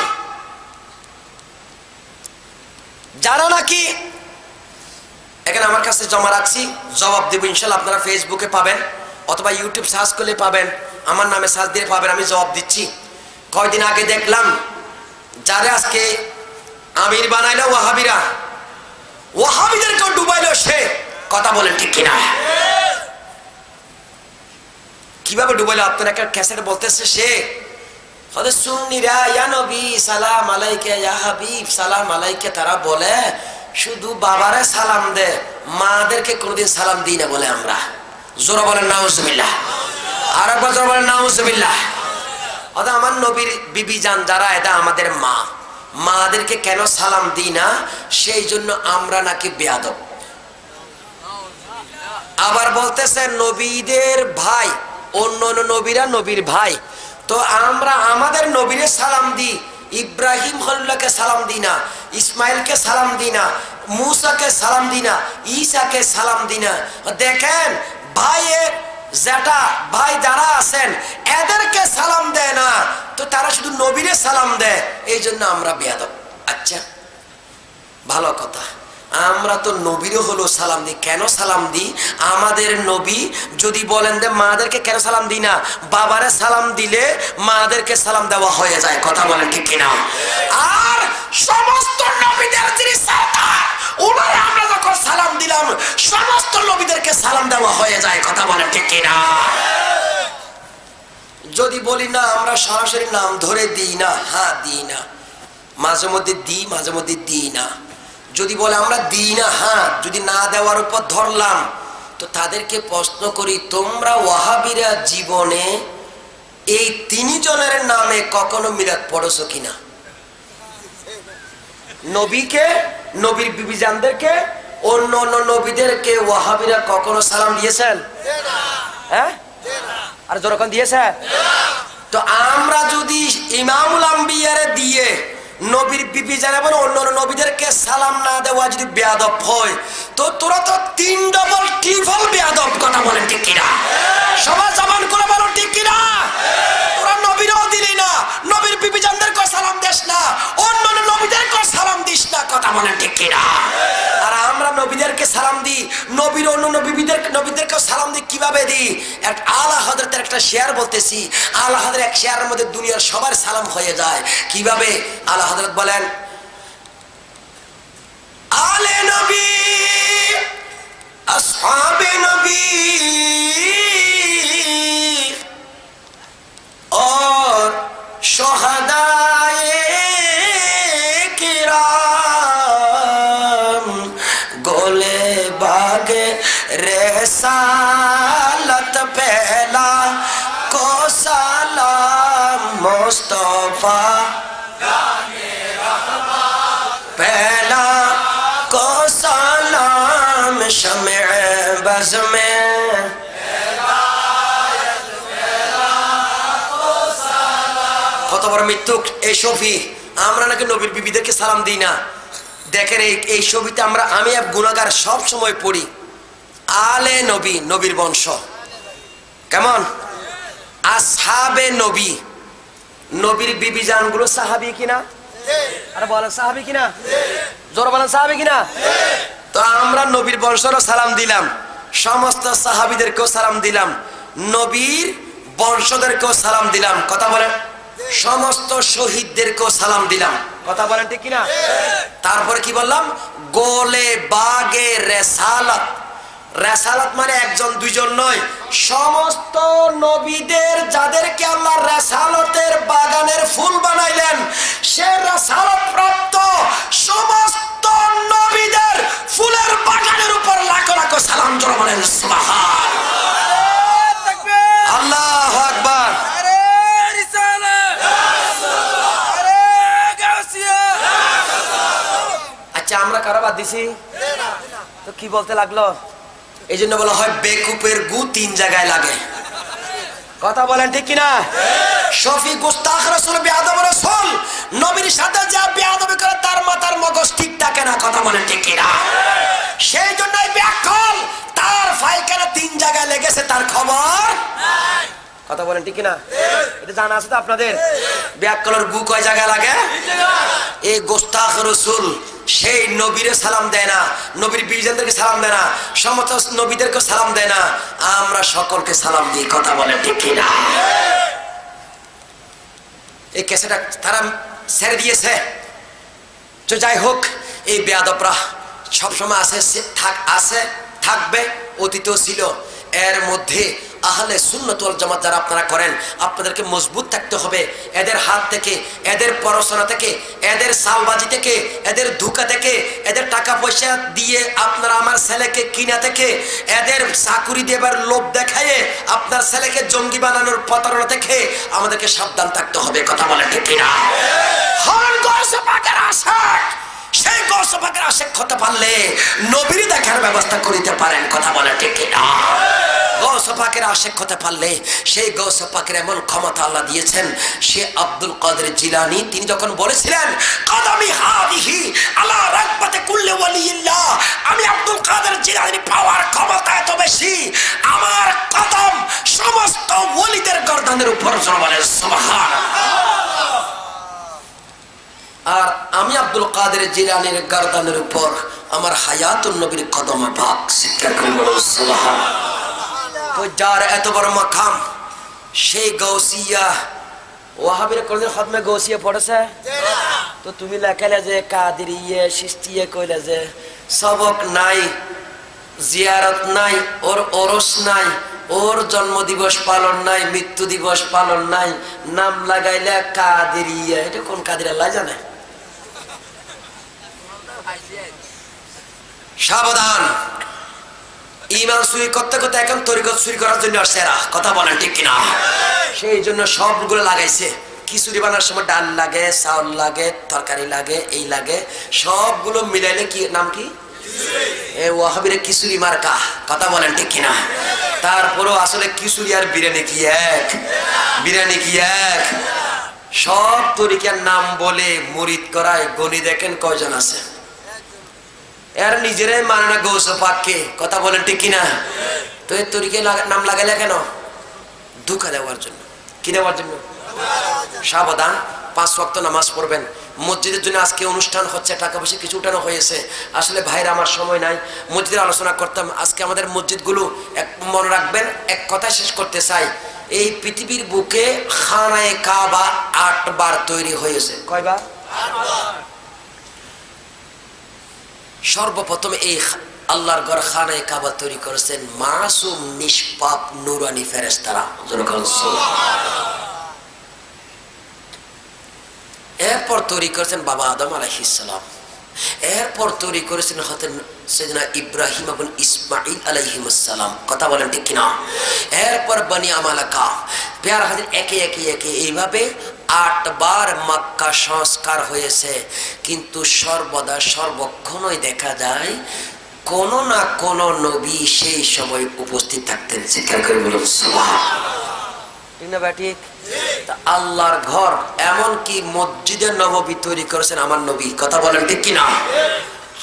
যারা নাকি এখানে আমার কাছে জমা রাখছি, জবাব দেব ইনশাল্লাহ। আপনারা ফেসবুকে পাবেন অথবা ইউটিউব সার্চ করলে পাবেন, আমার নামে সার্চ দিয়ে পাবেন, আমি জবাব দিচ্ছি। কয়দিন আগে দেখলাম যারা আজকে আমির বানাইলো ওয়াহাবিরা, ওয়াহাবিদেরকেও ডুবাইলো সে। কথা বলেন ঠিক কিনা? কিভাবে ডুবাইলো? আপনার একটা ক্যাসেটে বলতেছে সে সুন্নিরা ইয়া নবী সালাম আলাইকা, ইয়া হাবিব সালাম আলাইকা, তারা বলে শুধু বাবারে সালাম দে, মাদেরকে কোনদিন সালাম দিই না বলে আমরা। জোরে বলেন নাউজুবিল্লাহ, আর একবার জোরে বলেন নাউজুবিল্লাহ। অর্থাৎ আমার নবীর বিবি জান যারা, এটা আমাদের মা, মাদেরকে কেন সালাম দিই না? সেই জন্য আমরা নাকি বেয়াদব। আবার বলতেছে নবীদের ভাই, অন্য অন্য নবীরা নবীর ভাই, তো আমরা আমাদের নবীরে সালাম দিই, ইব্রাহিম খলিলুল্লাহকে সালাম দিই না, ইসমাইলকে সালাম দিই না, মুসাকে সালাম দিই না, ঈসাকে সালাম দিই না। দেখেন ভাইয়ের যেটা ভাই যারা আছেন এদেরকে সালাম দেয় না, তো তারা শুধু নবীরে সালাম দেয়, এই জন্য আমরা বেয়াদব। আচ্ছা ভালো কথা, আমরা তো নবীরও হলো সালাম দিই। কেন সালাম দিই? আমাদের নবী যদি বলেন যে মাদেরকে কেন সালাম দিই না, বাবারে সালাম দিলে মাদেরকে সালাম দেওয়া হয়ে যায়। কথা বলেন ঠিক কিনা? আর সমস্ত নবীদের যিনি সরদার, ওনারে আমরা যখন সালাম দিলাম সমস্ত নবীদেরকে সালাম দেওয়া হয়ে যায়। কথা বলেন ঠিক কিনা? যদি বলি না আমরা সরাসরি নাম ধরে দিই না, হ্যাঁ দিই না, মাঝে মধ্যে দিই, মাঝে মধ্যে দিই না। যদি বলে আমরা দিই না, হ্যাঁ, যদি না দেওয়ার উপর ধরলাম, তো তাদেরকে প্রশ্ন করি তোমরা ওয়াহাবিরা জীবনে এই 3 জনের নামে কখনো মিলাদ পড়েছো কিনা? নবীকে, নবীর বিবিজানদেরকে, অন্য অন্য নবীদেরকে ওয়াহাবিরা কখনো সালাম দিয়েছেন? হ্যাঁ, আর যখন দিয়েছে, তো আমরা যদি ইমামুল আম্বিয়ারে দিয়ে নবীর বিবি জান এবং অন্য নবীদেরকে সালাম না দেওয়া যদি বেয়াদব হয়, তো তোরা তো 3 ডবল ট্রিপল বেয়াদব। কথা বলেন ঠিক কিনা? সবাই জবান করে বলো ঠিক কিনা? তোরা নবীরও দিলি না, নবীর বিবি জানদেরকে সালাম দিস না, অন্য নবীদেরকে সালাম দিস না। কথা বলেন ঠিক কিনা? আর আমরা নবীদেরকে সালাম দিই, নবীর অন্য নবীদেরকে সালাম দিই। কিভাবে দিই? এক আলা হযরতের একটা শেয়ার বলতেছি, আলা হযরতের এক শেয়ারের মধ্যে দুনিয়ার সবার সালাম হয়ে যায়। কিভাবে? আলা হযরত বলেন আলে নবী আসহাবে নবী और शोहदाए किराम गोले बागे रसालत पहला को सलाम मुस्तफा पहला को सलाम शमे बज़ में কত বড় মৃত্যুক এই শফি। আমরা নাকি নবীর বিবিদেরকে সালাম দিই না। দেখেন এই ছবিতে আমি এক গুনাহগার সব সময় পড়ি আলে নবী, নবীর বংশ। কেমন? আসহাবে নবী, নবীর বিবি জানগুলো সাহাবী কিনা? আরে বলেন সাহাবী কিনা? জোরে বলেন সাহাবী কিনা? তো আমরা নবীর বংশেরও সালাম দিলাম, সমস্ত সাহাবীদেরকেও সালাম দিলাম, নবীর বংশদেরকেও সালাম দিলাম। কথা বলেন, সমস্ত শহীদদেরকেও সালাম দিলাম। কথা বলেন ঠিক কিনা? তারপরে কি বললাম? গোলে বাগে রেসালাত। রেসালাত মানে একজন দুইজন নয়, সমস্ত নবীদের যাদেরকে আল্লাহ রেসালতের বাগানের ফুল বানাইলেন, সে রেসালত প্রাপ্ত সমস্ত নবীদের ফুলের বাগানের উপর লাখো লাখো সালাম। জোরে বলেন সুবহানাল্লাহ, আল্লাহু আকবার। আচ্ছা আমরা কারা বাদ দিছি? তো কি বলতে লাগলো? এই জন্য বলা হয় বেকুপের গু 3 জায়গায় লাগে। কথা বলেন ঠিক কিনা? শফি গুস্তাখ রাসূল, বেয়াদব রাসূল, নবীর সাথে যা বেয়াদবি করে তার মাথার মগজ ঠিক থাকে না। কথা বলেন ঠিক কিনা? সেই জন্যই ব্যাকল, তার পায়খানা 3 জায়গায় লেগেছে, তার খবর নাই। কথা বলেন ঠিক কিনা? এটা জানা আছে তো আপনাদের? ব্যাককলর গু কয় জায়গা লাগে? এই গোস্তাখ রাসূল সেই নবীরে সালাম দেয় না, নবীর বিজনদেরকে সালাম দেয় না, সমস্ত নবীদেরকে সালাম দেয় না, আমরা সকলকে সালাম দিই। কথা বলেন ঠিক কিনা? এই কেসেটা তারা ছেড়ে দিয়েছে। তো যাই হোক, এই বেয়াদবরা সবসময় আছে, থাকবে, অতীতও ছিল। এর মধ্যে আহলে সুন্নাত ওয়াল জামাত যারা আপনারা করেন, আপনাদেরকে মজবুত থাকতে হবে এদের হাত থেকে, এদের পড়াশোনা থেকে, এদের সালবাজি থেকে, এদের ধোঁকা থেকে, এদের টাকা পয়সা দিয়ে আপনারা আমার ছেলেকে কিনা থেকে, এদের চাকুরি দেবার লোভ দেখায় আপনার ছেলেকে জঙ্গি বানানোর প্রতারণা থেকে আমাদেরকে সাবধান থাকতে হবে। কথা বলে ঠিক কিনা? হন গৌসে পাকের আশিক, সেই গৌসে পাকের আশিক হতে পারলে নবীর দেখার ব্যবস্থা করিতে পারেন। কথা বলে ঠিক কিনা? গৌসে পাকের আশিক হতে পারলে সেই গৌসে পাকের এমন ক্ষমতা আল্লাহ দিয়েছেন। সে আব্দুল কাদের জিলানী তিনি যখন বলেছিলেন কাদামি হাদিহি আলা রাকবাতে কুল্লি ওয়ালিল্লাহ, আমি আব্দুল কাদের জিলানী পাওয়ার ক্ষমতা এত বেশি, আমার কদম সমস্ত ওলিদের গর্দানের উপর জড়াবে। সুবহানাল্লাহ। আর আমি আব্দুল কাদের জিলানীর গর্দানের উপর আমার হায়াতুন নবীর কদম পাক। শিক্ষা করে বলুন সুবহানাল্লাহ। তো যার এত বড় মাকাম, সেই গৌসিয়া, ওয়াহাবিরা কোনদিন খতমে গৌসিয়া পড়েছে? তো তুমি লেখালে যে কাদেরিয়া চিশতিয়া কইলে যে সবক নাই, জিয়ারত নাই, ওর ওরস নাই, ওর জন্ম দিবস পালন নাই, মৃত্যু দিবস পালন নাই, নাম লাগাইলে কাদেরিয়া। এটা কোন কাদের আল্লাহ জানে। সাবধান, ইমান চুরি করতে করতে এখন তরিকত চুরি করার জন্য আসছে এরা। কথা বলেন ঠিক কিনা? সেই জন্য সবগুলো লাগাইছে। খিচুড়ি বানার সময় ডাল লাগে, চাউল লাগে, তরকারি লাগে, এই লাগে, সবগুলো মিলাইলে কি নাম কি? এ ওয়াহাবিরে খিচুড়ি মার্কা। কথা বলেন ঠিক কিনা? তারপরেও আসলে খিচুড়ি আর বিরিয়ানি কি এক? বিরিয়ানি কি এক? সব তরিকার নাম বলে মুরিদ করায় গনি দেখেন কয়জন আছে। এর নিজেরাই মানে না গৌসে পাককে। কথা বলেন ঠিক কিনা? তো এর তরিকে নাম লাগাইলে কেন? ধোঁকা দেওয়ার জন্য। কি দেওয়ার জন্য? সাবধান, 5 ওয়াক্ত নামাজ পড়বেন। মসজিদের জন্য আজকে অনুষ্ঠান হচ্ছে, টাকা পয়সা কিছু উঠানো হয়েছে। আসলে ভাইরা আমার সময় নাই, মসজিদের আলোচনা করতাম। আজকে আমাদের মসজিদগুলো মনে রাখবেন, এক কথা শেষ করতে চাই। এই পৃথিবীর বুকে খানায়ে কাবা 8 বার তৈরি হয়েছে। কয়বার? 8 বার। সর্বপ্রথম এই আল্লাহর ঘর খানায়ে কাবা তৈরি করেছেন মাসুম নিষ্পাপ নুরানি ফেরেশতারা। এরপর তৈরি করেছেন বাবা আদম আলাইহিস সালাম। এরপর তৈরি করেছেন হযরত সাইয়েদনা ইব্রাহিম এবং ইসমাঈল আলাইহিস সালাম। কথা বলেন ঠিক কিনা? এরপর বনি আমালাকা। প্যার হাজির একে একে একে এইভাবে 8 বার মক্কা সংস্কার হয়েছে। কিন্তু সর্বদা সর্বক্ষণই দেখা যায় কোন না কোন নবী সেই সময় উপস্থিত থাকতেন। স্বীকার করে বলুন সুবহানাল্লাহ। ঠিক না ঠিক? আল্লাহর ঘর এমনকি মসজিদে নববী তৈরি করেছেন আমার নবী। কথা বলেন ঠিক কিনা?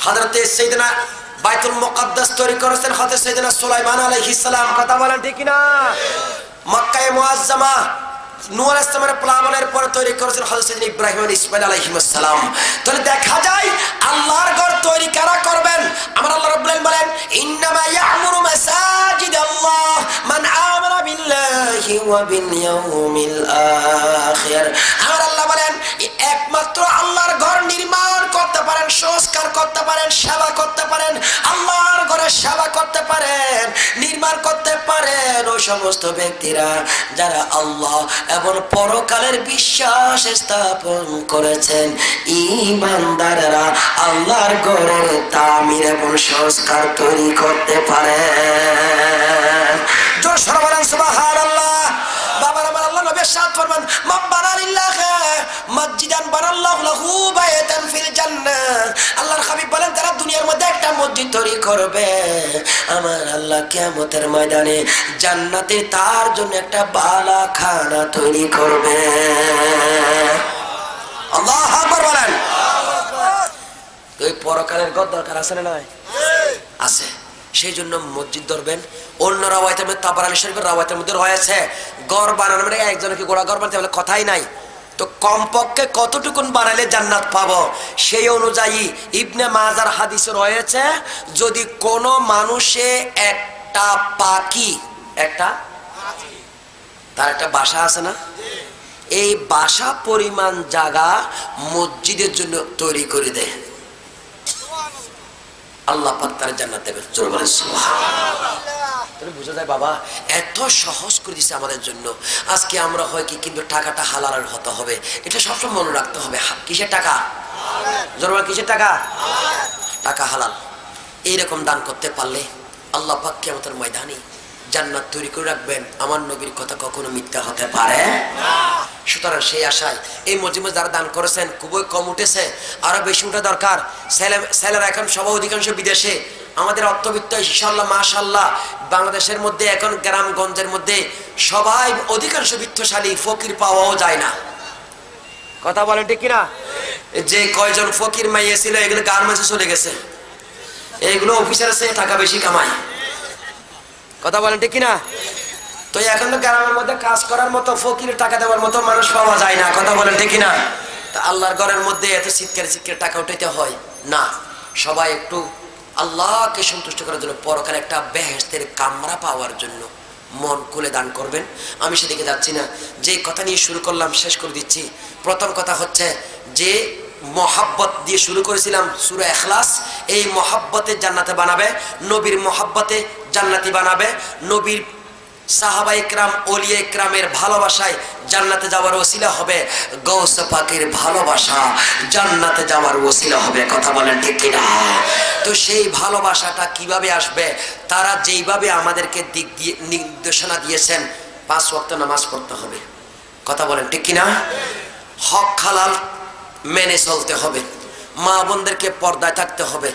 হযরত সাইয়েদনা বাইতুল মুকাদ্দাস তৈরি করেছেন হযরত সাইয়েদনা সুলাইমান আলাইহিস সালাম। কথা বলেন ঠিক কিনা? মক্কায়ে মুআজ্জামা নূহ আলাইহিস সালামের প্লাবনের পর তৈরি করেছেন হযরত সাইয়েদনা ইব্রাহিম এবং ইসমাঈল আলাইহিস সালাম। তাহলে দেখা যায় আল্লাহর ঘর তৈরি কারা করবেন? আমার আল্লাহ রাব্বুল আলামিন বলেন ইন্নামা ইয়া'মুরু মাসাজিদাল্লাহ মান আমানা বিল্লাহি ওয়া বিল ইয়াউমিল আখির। আমার আল্লাহ বলেন একমাত্র আল্লাহর ঘর নির্মাণ করতে পারেন, সংস্কার করতে পারেন, সেবা করতে পারেন, আল্লাহর ঘরের সেবা করতে পারেন, নির্মাণ করতে পারেন ওই সমস্ত ব্যক্তিরা যারা আল্লাহ এবং পরকালের বিশ্বাস স্থাপন করেছেন। ঈমানদাররা আল্লাহর ঘরের তামির এবং সংস্কার তৈরি করতে পারে। জোর সরে বলেন সুবহানাল্লাহ। বাবার আমার আল্লাহ নবী সাদ ফরমান মান বানা লিল্লাহি মসজিদান বানাল্লাহু লাহু বাইতান ফিল জান্নাহ। আল্লাহর হাবিব বলেন যারা দুনিয়ার মধ্যে একটা মসজিদ তৈরি করবে আমার আল্লাহ কিয়ামতের ময়দানে জান্নাতে তার জন্য একটা বালাখানা তৈরি করবে। আল্লাহু আকবার বলেন। তো এই পরকালের ঘর দরকার আছে না নাই? আছে। সেই জন্য মসজিদ ধরবেন। অন্য রাওয়ায়াতের মধ্যে তাবরানী শরীফের রাওয়ায়াতের মধ্যে রয়েছে ঘর বানানো মানে একজনকে গোড়া ঘর বানাতে বলে, কথাই নাই। তো কমপক্ষে কতটুকুন বানাইলে জান্নাত পাবো, সেই অনুযায়ী ইবনে মাজার হাদিসে রয়েছে, যদি কোনো মানুষে একটা পাখি, তার একটা বাসা আছে না, এই বাসা পরিমাণ জায়গা মসজিদের জন্য তৈরি করে দেয়, আল্লাহ পাক তার জান্নাত দেবেন। জোরে বলেন সুবহানাল্লাহ। তাহলে বোঝা যায় বাবা এত সহজ করে দিচ্ছে আমাদের জন্য। আজকে আমরা হয় কি, কিন্তু টাকাটা হালালের হতে হবে, এটা সবসময় মনে রাখতে হবে। কিসের টাকা? জোরে বলেন কিসের টাকা? টাকা হালাল। এইরকম দান করতে পারলে আল্লাহ পাক কিয়ামতের ময়দানে জান্নাত তৈরি করে রাখবেন। আমার নবীর কথা কখনো মিথ্যা হতে পারে না। সুতরাং সেই আশায় এই মসজিদে যারা দান করেছেন খুবই কম উঠেছে, আরো বেশি উঠা দরকার। ছেলেরা এখন সবাই অধিকাংশ বিদেশে, আমাদের অর্থবিত্ত ইনশাআল্লাহ মাশাআল্লাহ বাংলাদেশের মধ্যে এখন গ্রামগঞ্জের মধ্যে সবাই অধিকাংশ বিত্তশালী, ফকির পাওয়াও যায় না। কথা বলেন ঠিক কিনা? যে কয়জন ফকির মাইয়া ছিল এগুলো গার্মেন্টসে চলে গেছে, এইগুলো অফিসার আছে, টাকা বেশি কামায়। কথা বলেন ঠিক কিনা? তো এখন তো গ্রামের মধ্যে কাজ করার মতো, ফকির টাকা দেওয়ার মতো মানুষ পাওয়া যায় না। কথা বলেন ঠিক কিনা? তা আল্লাহর ঘরের মধ্যে এত চিৎকারে টাকা উঠাইতে হয় না। সবাই একটু আল্লাহকে সন্তুষ্ট করার জন্য, পরকালে একটা বেহেশতের কামরা পাওয়ার জন্য মন খুলে দান করবেন। আমি সেদিকে যাচ্ছি না, যে কথা নিয়ে শুরু করলাম শেষ করে দিচ্ছি। প্রথম কথা হচ্ছে যে মহাব্বত দিয়ে শুরু করেছিলাম সূরা ইখলাস, এই মহাব্বতে জান্নাতে বানাবে, নবীর মহাব্বতে জান্নাতি বানাবে, নবীর সাহাবা ইকরাম ওলিয়া ইকরামের ভালোবাসায় জান্নাতে যাওয়ার ওসিলা হবে, গৌস পাকের ভালোবাসা জান্নাতে যাওয়ার ওসিলা হবে। কথা বলেন ঠিক কিনা? তো সেই ভালোবাসাটা কিভাবে আসবে? তারা যেইভাবে আমাদেরকে দিক দিয়ে নির্দেশনা দিয়েছেন, 5 ওয়াক্ত নামাজ পড়তে হবে। কথা বলেন ঠিক কিনা? হক হালাল মেনে চলতে হবে, মা বোনদেরকে পর্দায় থাকতে হবে,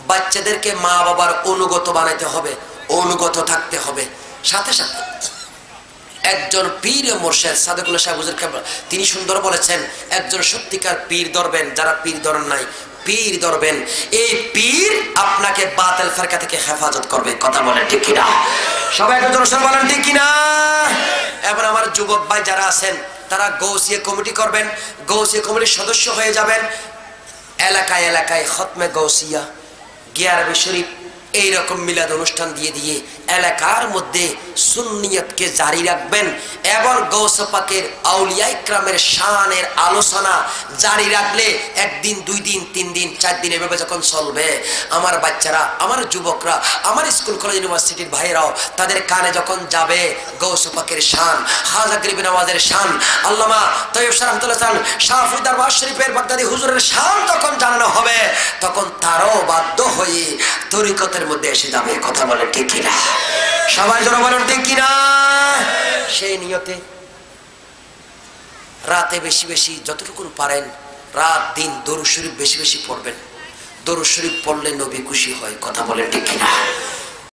বাচ্চাদেরকে মা বাবার অনুগত বানাইতে হবে, অনুগত থাকতে হবে। সাথে সাথে একজন পীর মুর্শিদ সাদেকুল্লাহ শাহ হুজুর তিনি সুন্দর বলেছেন, একজন সত্যিকার পীর ধরবেন, যারা পীর ধরেন নাই পীর ধরবেন। এই পীর আপনাকে বাতিল ফিরকা থেকে হেফাজত করবে। কথা বলেন ঠিক কিনা? সবাই একটু জোরে বলেন ঠিক কিনা? এবার আমার যুবক ভাই যারা আছেন তারা গৌসিয়া কমিটি করবেন, গৌসিয়া কমিটির সদস্য হয়ে যাবেন। এলাকায় এলাকায় খতমে গৌসিয়া, গিয়ারবি শরীফ এইরকম মিলাদ অনুষ্ঠান দিয়ে দিয়ে এলাকার মধ্যে সুন্নিয়তকে জারি রাখবেন এবং গৌস পাকের আউলিয়া ইকরামের শানের আলোচনা জারি রাখলে 1 দিন 2 দিন 3 দিন 4 দিন এভাবে যখন চলবে, আমার বাচ্চারা, আমার যুবকরা, আমার স্কুল কলেজ ইউনিভার্সিটির ভাইরাও তাদের কানে যখন যাবে গৌস পাকের শান, খাজা গরিব নওয়াজের শান, আল্লামা তৈয়ব শাহ রহমাতুল্লাহ শাহ ফরিদ দরবার শরীফের বাগদাদি হুজুরের শান তখন জানানো হবে, তখন তারও বাধ্য হয়ে তরিকতের মধ্যে এসে যাবে। কথা বলেন ঠিক কিনা? সবাই জোরে বলেন ঠিক কিনা? সেই নিয়তে রাতে বেশি বেশি যতটুকু পারেন রাত দিন দরুদ শরীফ বেশি বেশি পড়বেন। দরুদ শরীফ পড়লে নবী খুশি হয়। কথা বলেন ঠিক কিনা?